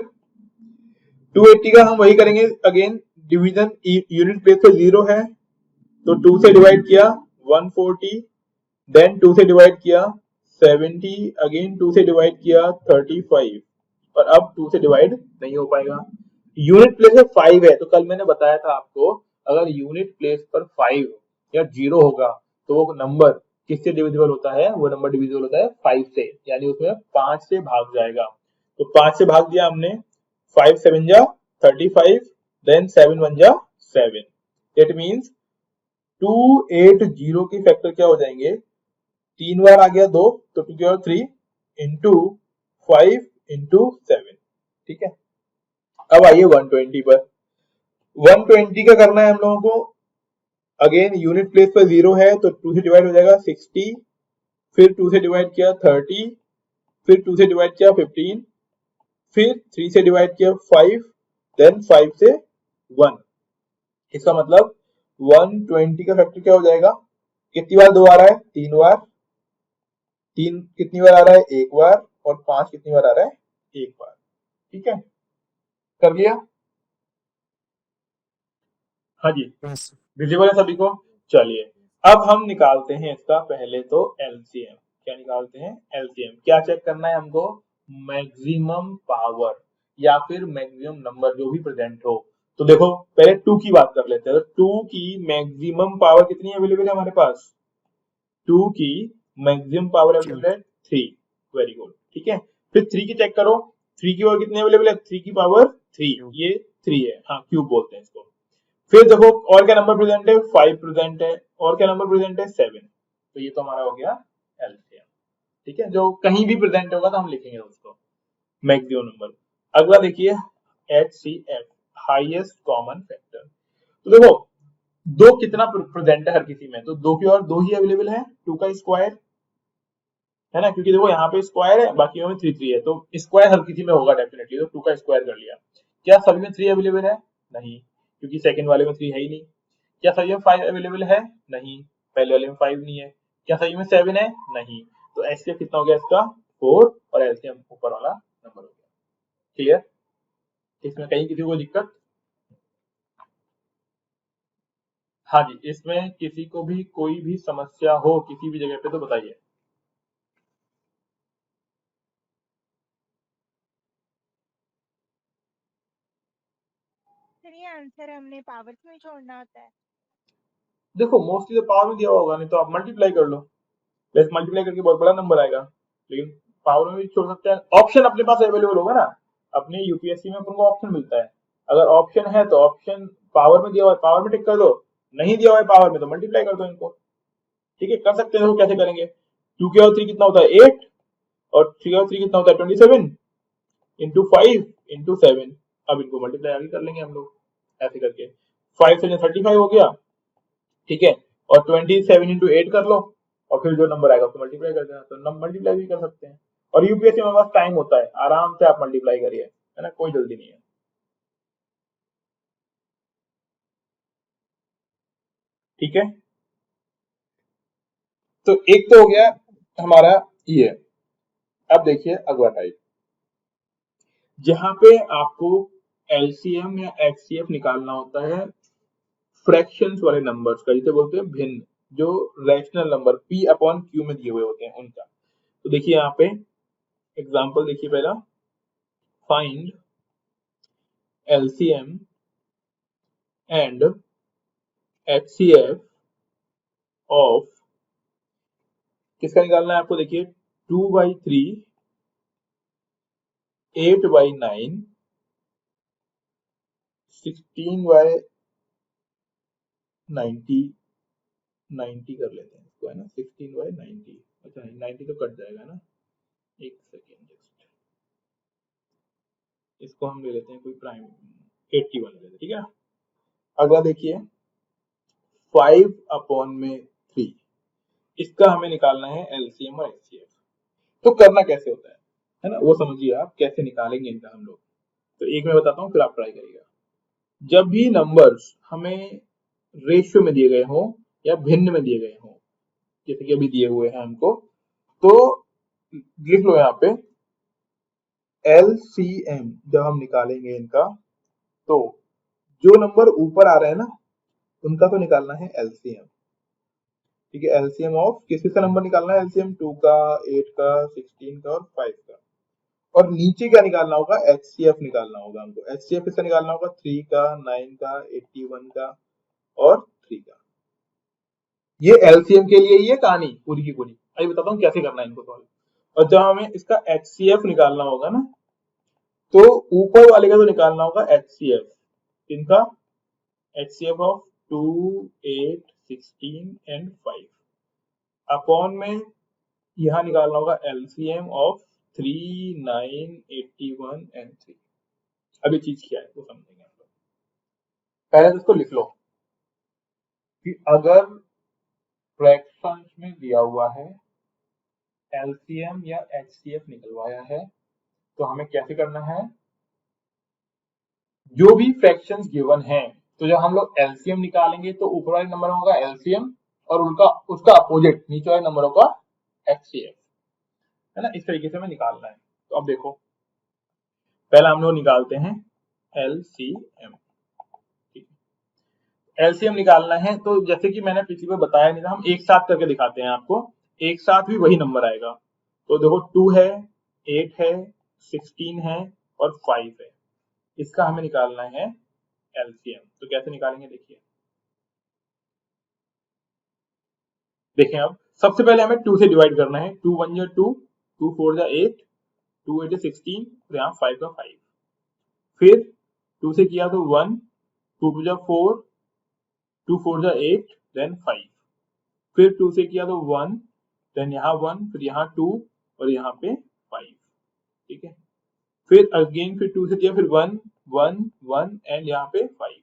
280 का हम वही करेंगे अगेन, डिवीजन यूनिट प्लेस पे 0 है तो 2 से डिवाइड किया 140, देन 2 से डिवाइड किया 70, अगेन 2 से डिवाइड किया 35, और अब 2 से डिवाइड नहीं हो पाएगा। यूनिट प्लेस पे 5 है, तो कल मैंने बताया था आपको, अगर यूनिट प्लेस पर 5 या 0 होगा तो वो नंबर किससे डिविजिबल होता है, वो नंबर डिविजिबल होता है 5 से, यानी उसमें 5 से भाग जाएगा। तो 5 से भाग दिया हमने, 5 7 जा 35, देन 7 1 जा 7, इट मींस 280 के फैक्टर क्या हो जाएंगे, 3 बार आ गया 2 तो 2 की 3 इंटू 5 इंटू 7, ठीक है। अब आइए 120 पर, 120 का करना है हम लोगों को, अगेन यूनिट प्लेस पर 0 है तो 2 से डिवाइड हो जाएगा 60, फिर 2 से डिवाइड किया 30, फिर 2 से डिवाइड किया 15, फिर 3 से डिवाइड किया 5, देन 5 से 1। इसका मतलब 120 का फैक्टर क्या हो जाएगा, कितनी बार 2 आ रहा है, 3 बार, 3 कितनी बार आ रहा है, 1 बार, और 5 कितनी बार आ रहा है, 1 बार, ठीक है। कर लिया, हाँ जी विजिबल है सभी को। चलिए अब हम निकालते हैं इसका पहले तो एलसीएम। क्या निकालते हैं, एलसीएम। क्या चेक करना है हमको, मैक्सिमम पावर या फिर मैक्सिमम नंबर जो भी प्रेजेंट हो। तो देखो पहले 2 की बात कर लेते हैं, तो 2 की मैक्सिमम पावर कितनी अवेलेबल है हमारे पास, 2 की मैक्सिमम पावर अवेलेबल है 3, वेरी गुड, ठीक है। फिर 3 की चेक करो, 3 की पावर कितनी अवेलेबल है, 3 की पावर 3, ये 3 है, हाँ क्यूब बोलते हैं इसको। फिर देखो और क्या नंबर प्रेजेंट है, 5 प्रेजेंट है, और क्या नंबर प्रेजेंट है 7, तो ये तो हमारा हो गया एलसीएम, ठीक है। जो कहीं भी प्रेजेंट होगा तो हम लिखेंगे उसको मैक्सिमम नंबर। अगला देखिए एचसीएफ, हाईएस्ट कॉमन फैक्टर। तो देखो 2 कितना प्रेजेंट है हर किसी में, तो 2 की और 2 ही अवेलेबल है, 2 का स्क्वायर, है ना, क्योंकि देखो यहाँ पे स्क्वायर है बाकी में 3 3 है, तो स्क्वायर हर किसी में होगा डेफिनेटली, तो 2 का स्क्वायर कर लिया। क्या सभी में 3 अवेलेबल है, नहीं, क्योंकि सेकंड वाले में 3 है ही नहीं। क्या सही में 5 अवेलेबल है, नहीं, पहले वाले में 5 नहीं है। क्या सही में 7 है, नहीं, तो एचसीएफ कितना हो गया इसका 4, और एलसीएम ऊपर वाला नंबर हो गया। क्लियर, इसमें कहीं किसी को दिक्कत। हाँ जी, इसमें किसी को भी कोई भी समस्या हो किसी भी जगह पे तो बताइए। सर ये आंसर हमने पावर्स में छोड़ना होता है। देखो मोस्टली तो पावर में दिया होगा, नहीं तो आप मल्टीप्लाई कर लो, वैसे मल्टीप्लाई करके बहुत बड़ा नंबर आएगा, लेकिन पावर में भी छोड़ सकते हैं। ऑप्शन अपने पास अवेलेबल होगा ना, अपने यूपीएससी में अपन को ऑप्शन मिलता है, अगर ऑप्शन है तो ऑप्शन पावर में दिया हुआ है पावर में टिक कर दो, नहीं दिया हुआ है पावर में तो मल्टीप्लाई कर दो इनको। ठीक है, कर सकते हैं। तो कैसे करेंगे, 2 के और 3 कितना होता है 8, और 3 और 3 कितना होता है 27 इंटू 5 इंटू 7। अब इनको मल्टीप्लाई आगे कर लेंगे हम लोग ऐसे करके, 5 से 35 हो गया, ठीक है, और 27 इंटू 8 कर लो, और फिर जो नंबर आएगा उसको मल्टीप्लाई कर देना, तो मल्टीप्लाई भी कर सकते हैं। और यूपीएससी में बस टाइम होता है, आराम से आप मल्टीप्लाई करिए, है ना, कोई जल्दी नहीं है। ठीक है, तो एक तो हो गया हमारा ये। अब देखिए अगला टाइप, जहां पे आपको एलसीएम या एचसीएफ निकालना होता है फ्रैक्शंस वाले नंबर्स का, जिसे बोलते हैं भिन्न, जो rational number P upon Q में दिए हुए होते हैं उनका। तो देखिए यहाँ पे एग्जांपल देखिए, पहला find LCM and HCF of, किसका निकालना है आपको, देखिए 2/3, 8/9, 16/90, 90 कर लेते हैं इसको, है ना, 16/90, अच्छा 90 तो कट जाएगा ना, एक सेकेंड जस्ट, इसको हम ले लेते हैं कोई प्राइम 81 ले लेते हैं, ठीक है। अगला देखिए 5/3, इसका हमें निकालना है एलसीएम और एचसीएफ। तो करना कैसे होता है ना, वो समझिए आप कैसे निकालेंगे इनका हम लोग। तो एक मैं बताता हूँ, फिर आप ट्राई करिएगा। जब भी नंबर्स हमें रेशियो में दिए गए हों या भिन्न में दिए गए हों, जैसे कि अभी दिए हुए हैं हमको, तो लिख लो यहाँ पे एलसीएम जब हम निकालेंगे इनका, तो जो नंबर ऊपर आ रहे हैं ना उनका तो निकालना है एलसीएम। ठीक है, एलसीएम ऑफ किस किसका नंबर निकालना है, एलसीएम 2 का, 8 का, 16 का और 5 का। और नीचे क्या निकालना होगा, एचसीएफ निकालना होगा हमको। एचसीएफ किसका निकालना होगा, 3 का, 9 का, 81 का और 3 का। ये एलसीएम के लिए ये कहानी पूरी की पूरी। अभी बताता हूँ कैसे करना है इनको सॉल्व। और जब हमें इसका एचसीएफ निकालना होगा ना, तो ऊपर वाले का तो निकालना होगा एचसीएफ, इनका एचसीएफ ऑफ 2, 8, 16 एंड 5 अपॉन में यहाँ निकालना होगा एलसीएम ऑफ 3, 9, 81 एंड 3। अभी चीज क्या है वो समझेंगे हम लोग। पहले तो इसको लिख लो कि अगर फ्रैक्शंस में दिया हुआ है एलसीएम या एचसीएफ निकलवाया है, तो हमें कैसे करना है, जो भी फ्रैक्शंस गिवन है, तो जब हम लोग एलसीएम निकालेंगे तो ऊपर वाले नंबरों का एलसीएम और उनका उसका अपोजिट नीचे वाले नंबरों का एचसीएफ, है ना, इस तरीके से हमें निकालना है। तो अब देखो पहला हम लोग निकालते हैं एलसीएम। एलसीएम निकालना है तो जैसे कि मैंने पिछली बार बताया नहीं था, हम एक साथ करके दिखाते हैं आपको, एक साथ भी वही नंबर आएगा। तो देखो 2 है, 8 है, 16 है और 5 है, इसका हमें निकालना है एलसीएम। तो कैसे निकालेंगे देखिए, देखें अब सबसे पहले हमें 2 से डिवाइड करना है, 2 1 जा 2, 2 4 जा 8, 2 8 जा 16 और यहाँ 5 का 5। फिर 2 से किया तो 1, 2 2 जा 4, 2 4 जा 8 देन 5। फिर 2 से किया तो 1, देन यहाँ 1, फिर यहाँ 2 और यहाँ पे 5। ठीक है, फिर अगेन फिर 2 से किया, फिर 1 1 1 एंड यहाँ पे 5।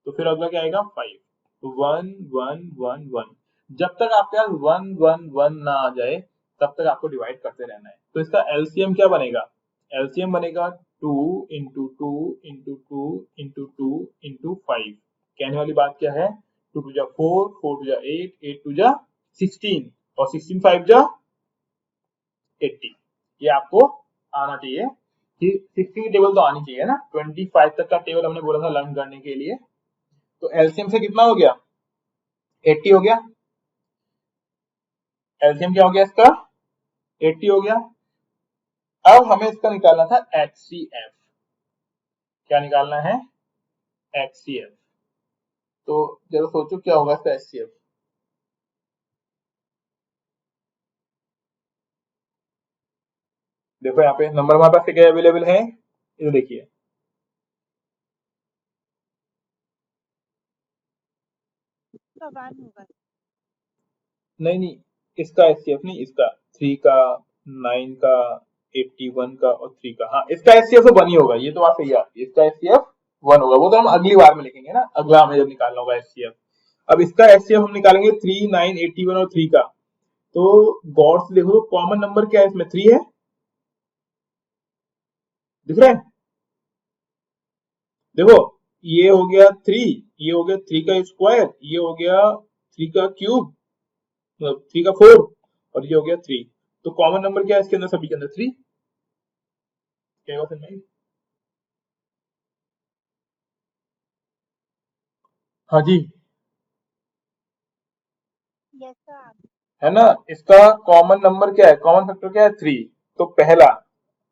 तो फिर अगला क्या आएगा 5। तो 1 1 1 1, जब तक आपके पास 1 1 1 ना आ जाए तब तक आपको डिवाइड करते रहना है। तो इसका एलसीएम क्या बनेगा, एलसीएम बनेगा 2 इंटू 2 इंटू 2 इंटू 2 इंटू 5। कहने वाली बात क्या है, 2 2 जा 4, 4 2 जा 8, 8 2 जा 16 और 16 5 जा 80। ये आपको आना चाहिए कि 60 की टेबल तो आनी चाहिए ना, 25 तक का टेबल हमने बोला था लर्न करने के लिए। तो एलसीएम से कितना हो गया 80 हो गया, एलसीएम क्या हो गया इसका 80 हो गया। अब हमें इसका निकालना था एचसीएफ, क्या निकालना है एचसीएफ। तो जरा सोचो क्या होगा इसका एचसीएफ। देखो यहाँ पे नंबर हमारे पास क्या अवेलेबल है, ये देखिए इसका 1 होगा। नहीं इसका एचसीएफ नहीं, इसका 3 का 9 का 81 का और 3 का, हाँ इसका एचसीएफ तो 1 ही होगा, ये तो बात सही है आपकी, इसका एचसीएफ 1 होगा। वो तो हम अगली बार में लिखेंगे ना, अगला हमें जब निकालना होगा एचसीएफ। अब इसका एचसीएफ हम निकालेंगे 3 9 81 और 3 का। तो गौर से देखो तो कॉमन नंबर क्या है इसमें 3 है, दिख रहा है। देखो ये हो गया 3, ये हो गया 3 का स्क्वायर, ये हो गया 3 का क्यूब, 3 का 4 और ये हो गया 3। तो कॉमन नंबर क्या है इसके अंदर, सभी के अंदर 3। क्या होगा फिर? हाँ जी, यस सर। है ना। इसका कॉमन नंबर क्या है, कॉमन फैक्टर क्या है 3। तो पहला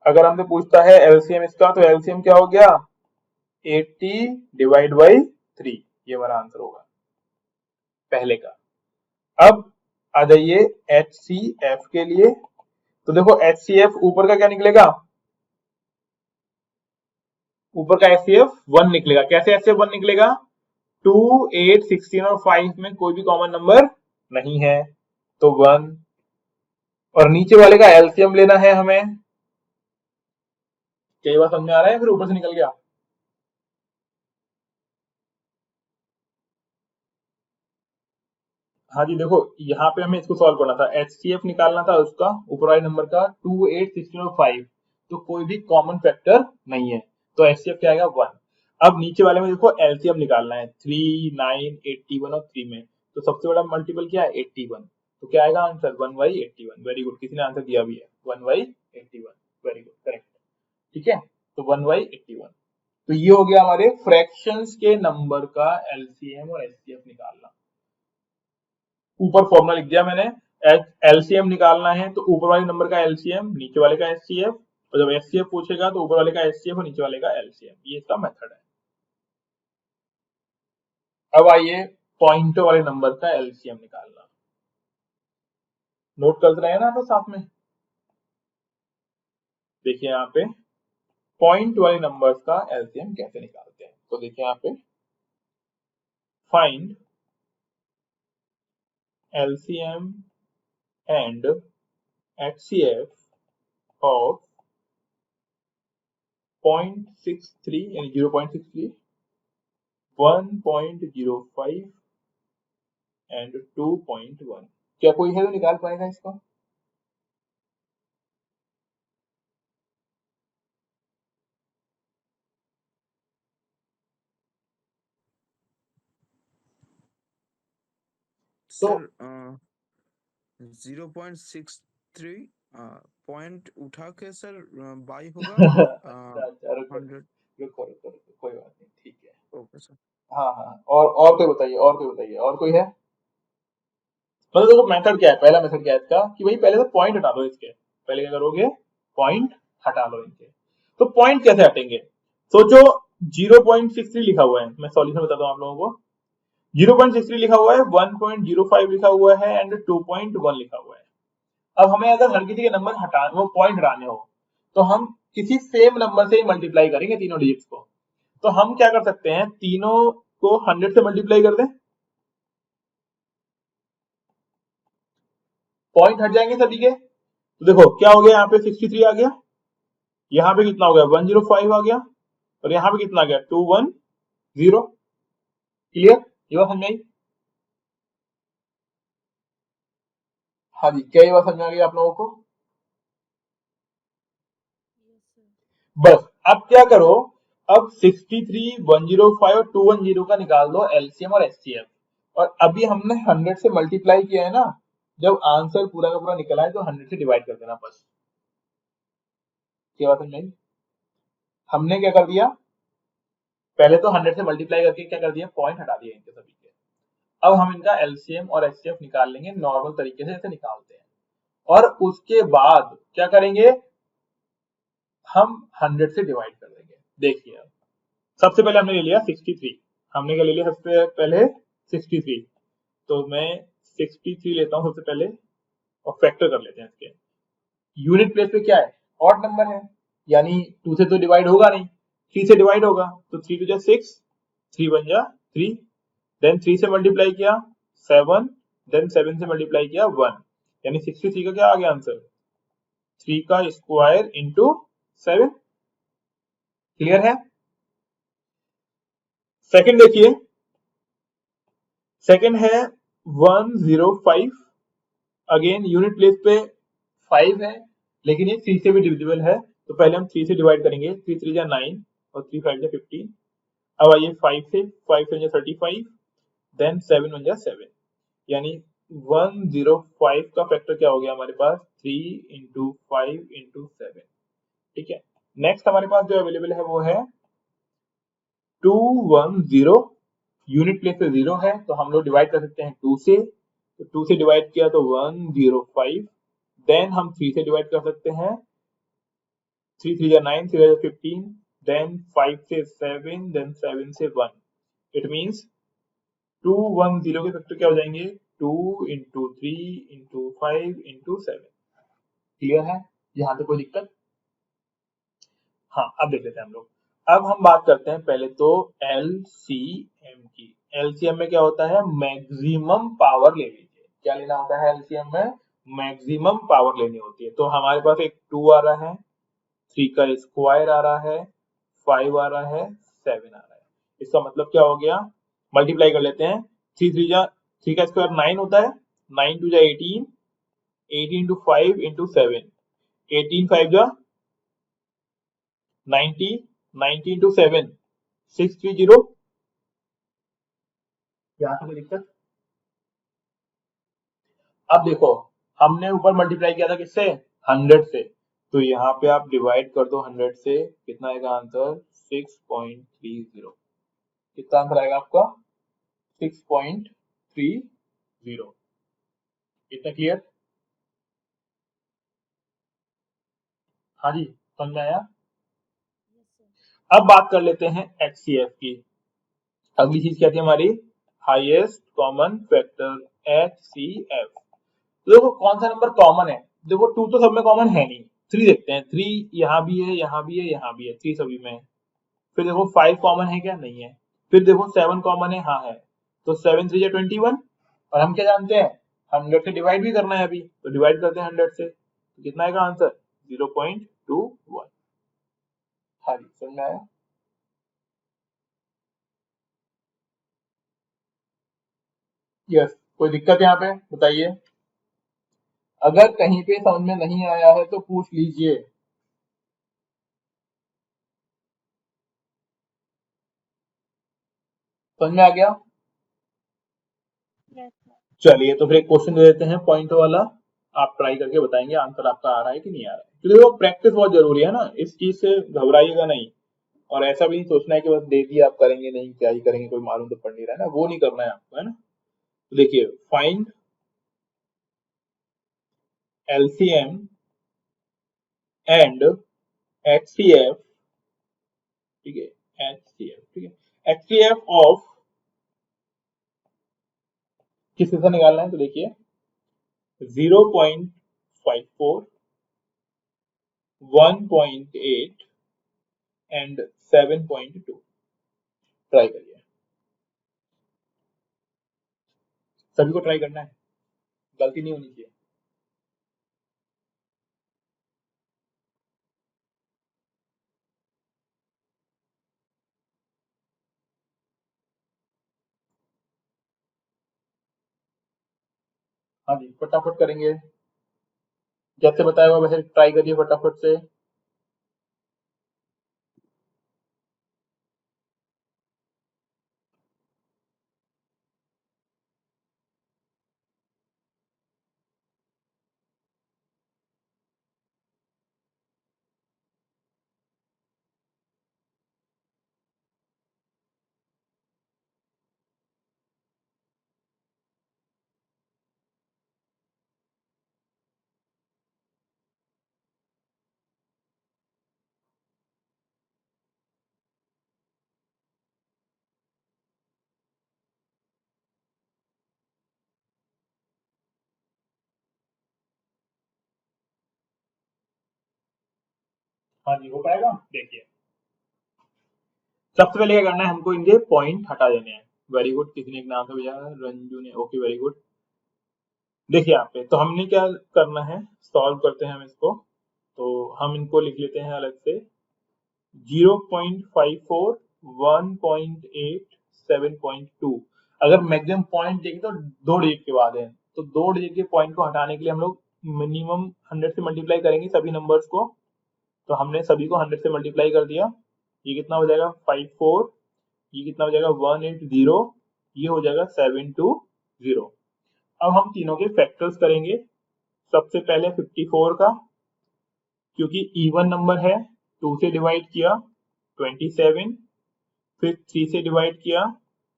अगर हमसे पूछता है एलसीएम इसका, तो एलसीएम क्या हो गया 80 डिवाइड बाई 3, ये हमारा आंसर होगा पहले का। अब आ जाइए एचसीएफ के लिए। तो देखो एचसीएफ ऊपर का क्या निकलेगा, ऊपर का एचसीएफ 1 निकलेगा। कैसे एचसीएफ 1 निकलेगा, 2 8 16 और 5 में कोई भी कॉमन नंबर नहीं है तो 1। और नीचे वाले का एलसीएम लेना है हमें। कई बार समझ में आ रहा है फिर ऊपर से निकल गया। हाँ जी, देखो यहाँ पे हमें इसको सॉल्व करना था, एचसीएफ निकालना था उसका ऊपर वाले नंबर का 2 8 16 और 5। तो कोई भी कॉमन फैक्टर नहीं है, तो एचसीएफ क्या आएगा 1। अब नीचे वाले में देखो एलसीएम निकालना है 3 9 81 और 3 में। तो सबसे बड़ा मल्टीपल क्या है 81, तो क्या आएगा आंसर 1/81। वेरी गुड, किसी ने आंसर दिया भी है 1/81। Very good, correct. ठीक है, तो 1/81। तो ये हो गया हमारे फ्रैक्शंस के नंबर का एलसीएम और एचसीएफ निकालना। ऊपर फॉर्मूला लिख दिया मैंने, एलसीएम निकालना है तो ऊपर वाले नंबर का एलसीएम, नीचे वाले का एचसीएफ, और जब एचसीएफ पूछेगा तो ऊपर वाले का एचसीएफ और नीचे वाले का एलसीएम। ये इसका मेथड है। अब आइए पॉइंट वाले नंबर का एलसीएम निकालना। नोट कर रहे हैं ना आप साथ में। देखिए यहाँ पे पॉइंट वाले नंबर्स का एलसीएम कैसे निकालते हैं। तो देखिए यहाँ पे find LCM and HCF of 0.63 यानी 0.63, 1.05 एंड 2.1। क्या कोई है जो निकाल पाएगा इसका? तो सर 0.63 पॉइंट उठा के सर बाई होगा अच्छा रुको 100। रुको रुको रुको, कोई बात नहीं, ठीक है। Okay sir. हाँ हाँ, और कोई बताइए, और कोई बताइए, और कोई है? मतलब देखो मेथड क्या है, पहला मेथड क्या है इसका कि भाई पहले तो पॉइंट हटा दो इसके। पहले क्या करोगे, पॉइंट हटा लो इनके। तो पॉइंट कैसे हटेंगे, सोचो 0.63 लिखा हुआ है, मैं सॉल्यूशन बताता हूँ आप लोगों को। 0.63 लिखा हुआ है, 1.05 लिखा हुआ है एंड 2.1 लिखा हुआ है। अब हमें अगर हर किसी के नंबर हटा वो पॉइंट हटाने हो तो हम किसी सेम नंबर से ही मल्टीप्लाई करेंगे तीनों डिजिट्स को। तो हम क्या कर सकते हैं, तीनों को 100 से मल्टीप्लाई कर दें, पॉइंट हट जाएंगे सभी के। तो देखो क्या हो गया, यहाँ पे 63 आ गया, यहाँ पे कितना हो गया 105 आ गया, और यहाँ पे कितना आ गया 210। क्लियर, ये बात समझ में आई? हाँ जी, क्या ये बात समझ में आ गई आप लोगों को? बस अब क्या करो, अब 63 105 और 210 का निकाल दो एलसीएम और एचसीएफ। और अभी हमने 100 से मल्टीप्लाई किया है ना, जब आंसर पूरा का पूरा निकला है तो 100 से डिवाइड कर देना बस। क्या बात समझ में आई? हमने क्या कर दिया, पहले तो 100 से मल्टीप्लाई करके क्या कर दिया, पॉइंट हटा दिया इनके सभी के। अब हम इनका एलसीएम और एचसीएफ निकाल लेंगे नॉर्मल तरीके से जैसे निकालते हैं, और उसके बाद क्या करेंगे, हम 100 से डिवाइड कर देंगे। देखिए अब सबसे पहले हमने ले लिया 63, हमने क्या ले लिया सबसे पहले 63, तो मैं 63 लेता हूं सबसे पहले और फैक्टर कर लेते हैं इसके। यूनिट प्लेस पे क्या है, ऑड नंबर है, यानी 2 से तो डिवाइड होगा नहीं, 3 से डिवाइड होगा, तो 3 टू जा 6, 3 वन जा 3, देन 3 से मल्टीप्लाई किया 7, देन 7 से मल्टीप्लाई किया 1, यानी 63 का क्या आ गया आंसर, 3 का स्क्वायर इंटू 7। क्लियर है। सेकंड देखिए, सेकंड है 105, अगेन यूनिट प्लेस पे 5 है, लेकिन ये 3 से भी डिविजिबल है, तो पहले हम 3 से डिवाइड करेंगे, 3 3 जा 9 और 3 5 जा 15। अब आइए 5 से, 5 7 जा 35, देन 7 1 जा 7, यानी 105 का फैक्टर क्या हो गया हमारे पास, 3 इंटू 5 इंटू 7। ठीक है, नेक्स्ट हमारे पास जो अवेलेबल है वो है 210, यूनिट प्लेस पे 0 है, तो हम लोग डिवाइड कर सकते हैं 2 से, तो 2 से डिवाइड किया तो 105, देन हम 3 से डिवाइड कर सकते हैं, 3 3 जा 9, 3 जा 15, देन 5 से 7, देन 7 से 1, इट मींस 210 के फैक्टर क्या हो जाएंगे, 2 इंटू 3 इंटू 5 इंटू 7। क्लियर है, यहाँ पे कोई दिक्कत। हाँ अब देख लेते हैं हम लोग। अब हम बात करते हैं पहले तो एलसीएम की। एलसीएम में क्या होता है, मैक्सिमम पावर ले लीजिए। क्या लेना होता है एलसीएम में, मैक्सिमम पावर लेनी होती है। तो हमारे पास एक 2 आ रहा है, 3 का स्क्वायर आ रहा है, 5 आ रहा है, 7 आ रहा है। इसका मतलब क्या हो गया, मल्टीप्लाई कर लेते हैं, 3 का स्क्वायर 9 होता है, 9 टू जा 18, 18 टू 5 इंटू 7, 18 5 जा 90, 90 इंटू 7 630। यहाँ से कोई दिक्कत। अब देखो हमने ऊपर मल्टीप्लाई किया था किससे, 100 से, तो यहाँ पे आप डिवाइड कर दो 100 से, कितना आएगा आंसर, 6.30। कितना आंसर आएगा आपका, 6.30। इतना क्लियर। हाँ जी समझ में आया। अब बात कर लेते हैं एचसीएफ की। अगली चीज क्या थी हमारी, हाईएस्ट कॉमन फैक्टर, एचसीएफ। तो देखो कौन सा नंबर कॉमन है, देखो 2 तो सब में कॉमन है नहीं, 3 देखते हैं, 3 यहाँ भी है, यहाँ भी है, यहाँ भी है, 3 सभी में है। फिर देखो 5 कॉमन है क्या, नहीं है। फिर देखो 7 कॉमन है, हाँ है, तो 7 3 21, और हम क्या जानते हैं 100 से डिवाइड भी करना है अभी, तो डिवाइड करते हैं 100 से, तो कितना आएगा आंसर, 0.21। हाँ जी समझ में आया। यस, कोई दिक्कत यहाँ पे बताइए, अगर कहीं पे समझ में नहीं आया है तो पूछ लीजिए। समझ में आ गया। Yes, sir. चलिए तो फिर एक क्वेश्चन दे देते हैं पॉइंट वाला, आप ट्राई करके बताएंगे आंसर आपका आ रहा है कि नहीं आ रहा है, क्योंकि वो प्रैक्टिस बहुत जरूरी है ना, इस चीज से घबराइएगा नहीं, और ऐसा भी नहीं सोचना है कि बस दे दिया आप करेंगे नहीं, क्या ही करेंगे, कोई मालूम तो पड़ नहीं रहा है ना, वो नहीं करना है आपको, है ना। तो देखिए फाइंड एलसीएम एंड एचसीएफ, ठीक है, एचसीएफ, ठीक है, एचसीएफ ऑफ किस से निकालना है, तो देखिए 0.54, 1.8 एंड 7.2। ट्राई करिए, सभी को ट्राई करना है, गलती नहीं होनी चाहिए। हाँ जी फटाफट करेंगे, जैसे बताया हुआ वैसे ट्राई करिए फटाफट से। हाँ जी, हो पाएगा। देखिए सबसे पहले क्या करना है, हमको इनके पॉइंट हटा देने हैं। वेरी गुड, किसी ने एक नाम से भेजा है, रंजू ने, ओके वेरी गुड। देखिए यहाँ पे तो हमने क्या करना है, सॉल्व करते हैं हम इसको। तो हम इनको लिख लेते हैं अलग से, 0.54, 1.8, 7.2। अगर मैक्सिमम पॉइंट देखें तो 2 डिजिट के बाद है, तो 2 डिजिट के पॉइंट को हटाने के लिए हम लोग मिनिमम 100 से मल्टीप्लाई करेंगे सभी नंबर्स को। तो हमने सभी को 100 से मल्टीप्लाई कर दिया। ये कितना हो जाएगा 54, ये कितना हो जाएगा 180, ये हो जाएगा 720। अब हम तीनों के फैक्टर्स करेंगे। सबसे पहले 54 का, क्योंकि इवन नंबर है, 2 से डिवाइड किया 27, फिर 3 से डिवाइड किया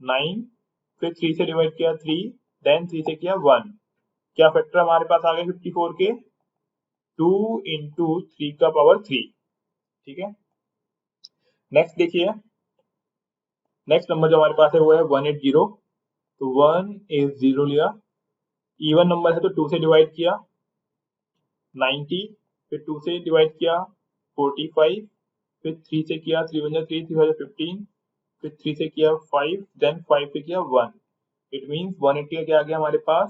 9, फिर 3 से डिवाइड किया 3, देन 3 से किया 1। क्या फैक्टर हमारे पास आ गए 54 के, 2 इंटू 3 का पावर 3। ठीक है, नेक्स्ट देखिए, नेक्स्ट नंबर जो हमारे पास है वो है 180। तो 180 लिया, इवन नंबर है तो 2 से डिवाइड किया 90, फिर 2 से डिवाइड किया 45, फिर 3 से किया 3 1 3 3 15, फिर 3 से किया 5, देन 5 से किया 1। इट मींस 180 का क्या आ गया हमारे पास,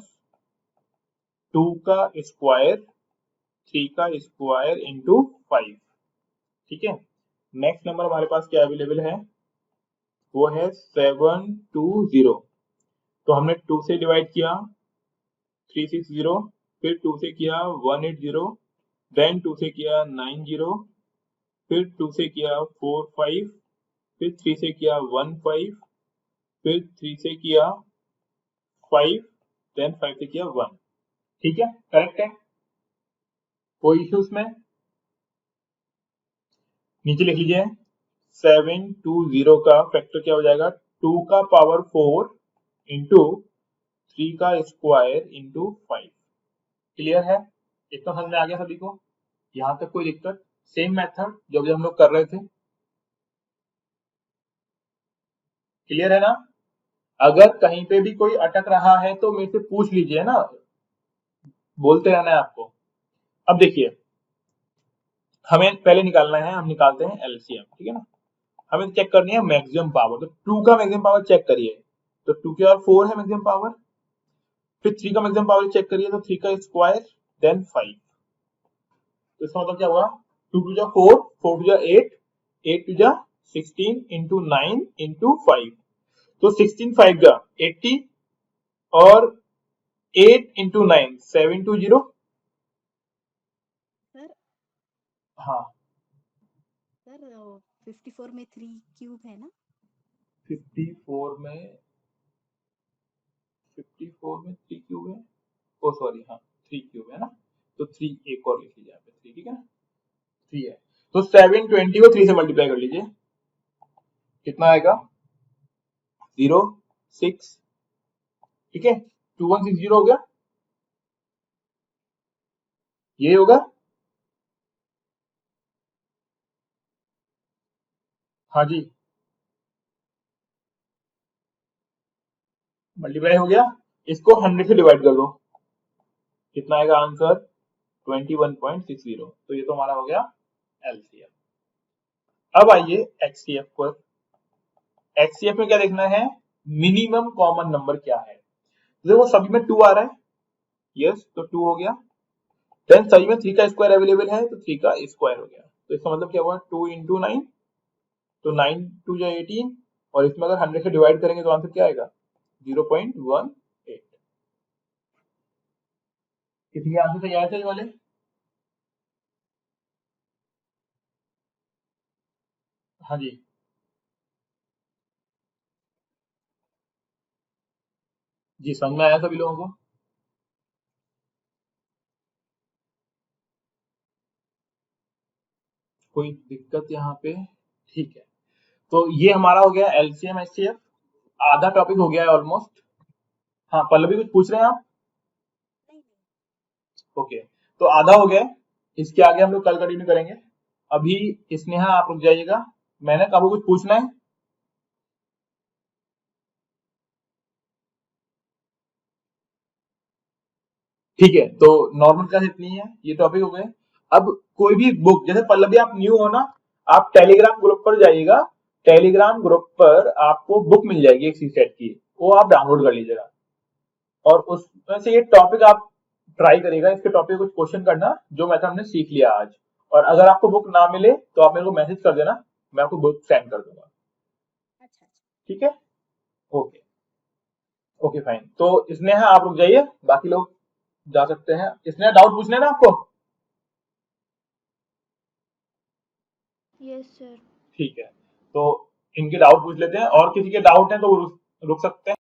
2 का स्क्वायर, 3 का स्क्वायर इंटू 5। ठीक है, नेक्स्ट नंबर हमारे पास क्या अवेलेबल है, वो है 720। तो हमने 2 से डिवाइड किया 360, फिर 2 से किया 180, देन 2 से किया 90, फिर 2 से किया 45, फिर 3 से किया 15, फिर 3 से किया 5, देन 5 से किया 1। ठीक है, करेक्ट है, कोई इश्यूज में? नीचे लिख लीजिए, 720 का फैक्टर क्या हो जाएगा, 2 का पावर 4 इंटू 3 का स्क्वायर इंटू 5। क्लियर है, इतना समझ में आ गया सभी को? यहाँ तक कोई दिक्कत? सेम मेथड जो भी हम लोग कर रहे थे, क्लियर है ना? अगर कहीं पे भी कोई अटक रहा है तो मेरे से पूछ लीजिए ना, बोलते रहना है आपको। अब देखिए, हमें पहले निकालना है, हम निकालते हैं एलसीएम। ठीक है ना, हमें चेक करनी है मैक्सिमम पावर। तो 2 का मैक्सिमम पावर चेक करिए, तो 2 के और 4 है मैक्सिमम पावर। फिर 3 का मैक्सिमम पावर चेक करिए, तो 3 का स्क्वायर, देन 5। तो इसका मतलब क्या हुआ, 2 टू जा 4, 4 टू जा 8, 8 टू जा 16 इंटू 9 इंटू 5। तो 16 5 जा 80, और 8 इंटू 9 720। सर हाँ, सर 54 में 3 क्यूब है ना? 54 में 3 क्यूब है, ओ सॉरी, हाँ 3 क्यूब है ना, तो 3 एक और लिख लीजिए यहाँ पे 3। ठीक है ना, 3 है, तो 720 को 3 से मल्टीप्लाई कर लीजिए, कितना आएगा 06। ठीक है, 2160 हो गया, ये होगा। हाँ जी, मल्टीप्लाई हो गया, इसको 100 से डिवाइड कर दो, कितना आएगा आंसर 21.60। तो ये तो हमारा हो गया एलसीएम। अब आइए एचसीएफ पर। एचसीएफ में क्या देखना है, मिनिमम कॉमन नंबर क्या है। देखो सभी में 2 आ रहा है, यस, तो 2 हो गया। देन सभी में 3 का स्क्वायर अवेलेबल है, तो 3 का स्क्वायर हो गया। तो इसका मतलब क्या हुआ, 2 इंटू 9, तो 9 टू जा 18, और इसमें अगर 100 से डिवाइड करेंगे तो आंसर क्या आएगा 0.18। किसी के आंसर तैयार थे ये वाले? हाँ जी, जी समझ में आया सभी लोगों को? कोई दिक्कत यहाँ पे? ठीक है, तो ये हमारा हो गया एलसीएम एचसीएफ, आधा टॉपिक हो गया है ऑलमोस्ट। हाँ पल्लवी, कुछ पूछ रहे हैं आप? नहीं ओके, तो आधा हो गया, इसके आगे हम लोग कल कंटिन्यू करेंगे। अभी स्नेहा आप रुक जाइएगा, मैंने कहा कुछ पूछना है? ठीक है, तो नॉर्मल क्लास इतनी है, ये टॉपिक हो गए। अब कोई भी बुक, जैसे पल्लवी आप न्यू हो ना, आप टेलीग्राम ग्रुप पर जाइएगा, टेलीग्राम ग्रुप पर आपको बुक मिल जाएगी एक सी सेट की, वो आप डाउनलोड कर लीजिएगा और उसमें से ये टॉपिक आप ट्राई करिएगा, इसके टॉपिक कुछ क्वेश्चन करना जो मैथड हमने सीख लिया आज। और अगर आपको बुक ना मिले तो आप मेरे को मैसेज कर देना, मैं आपको बुक सेंड कर दूंगा। अच्छा अच्छा ठीक है, ओके ओके फाइन। तो स्नेहा आप रुक जाइए, बाकी लोग जा सकते हैं। स्नेहा डाउट पूछना है ना आपको? Yes sir. ठीक है, तो इनके डाउट पूछ लेते हैं, और किसी के डाउट है तो वो रुक सकते हैं।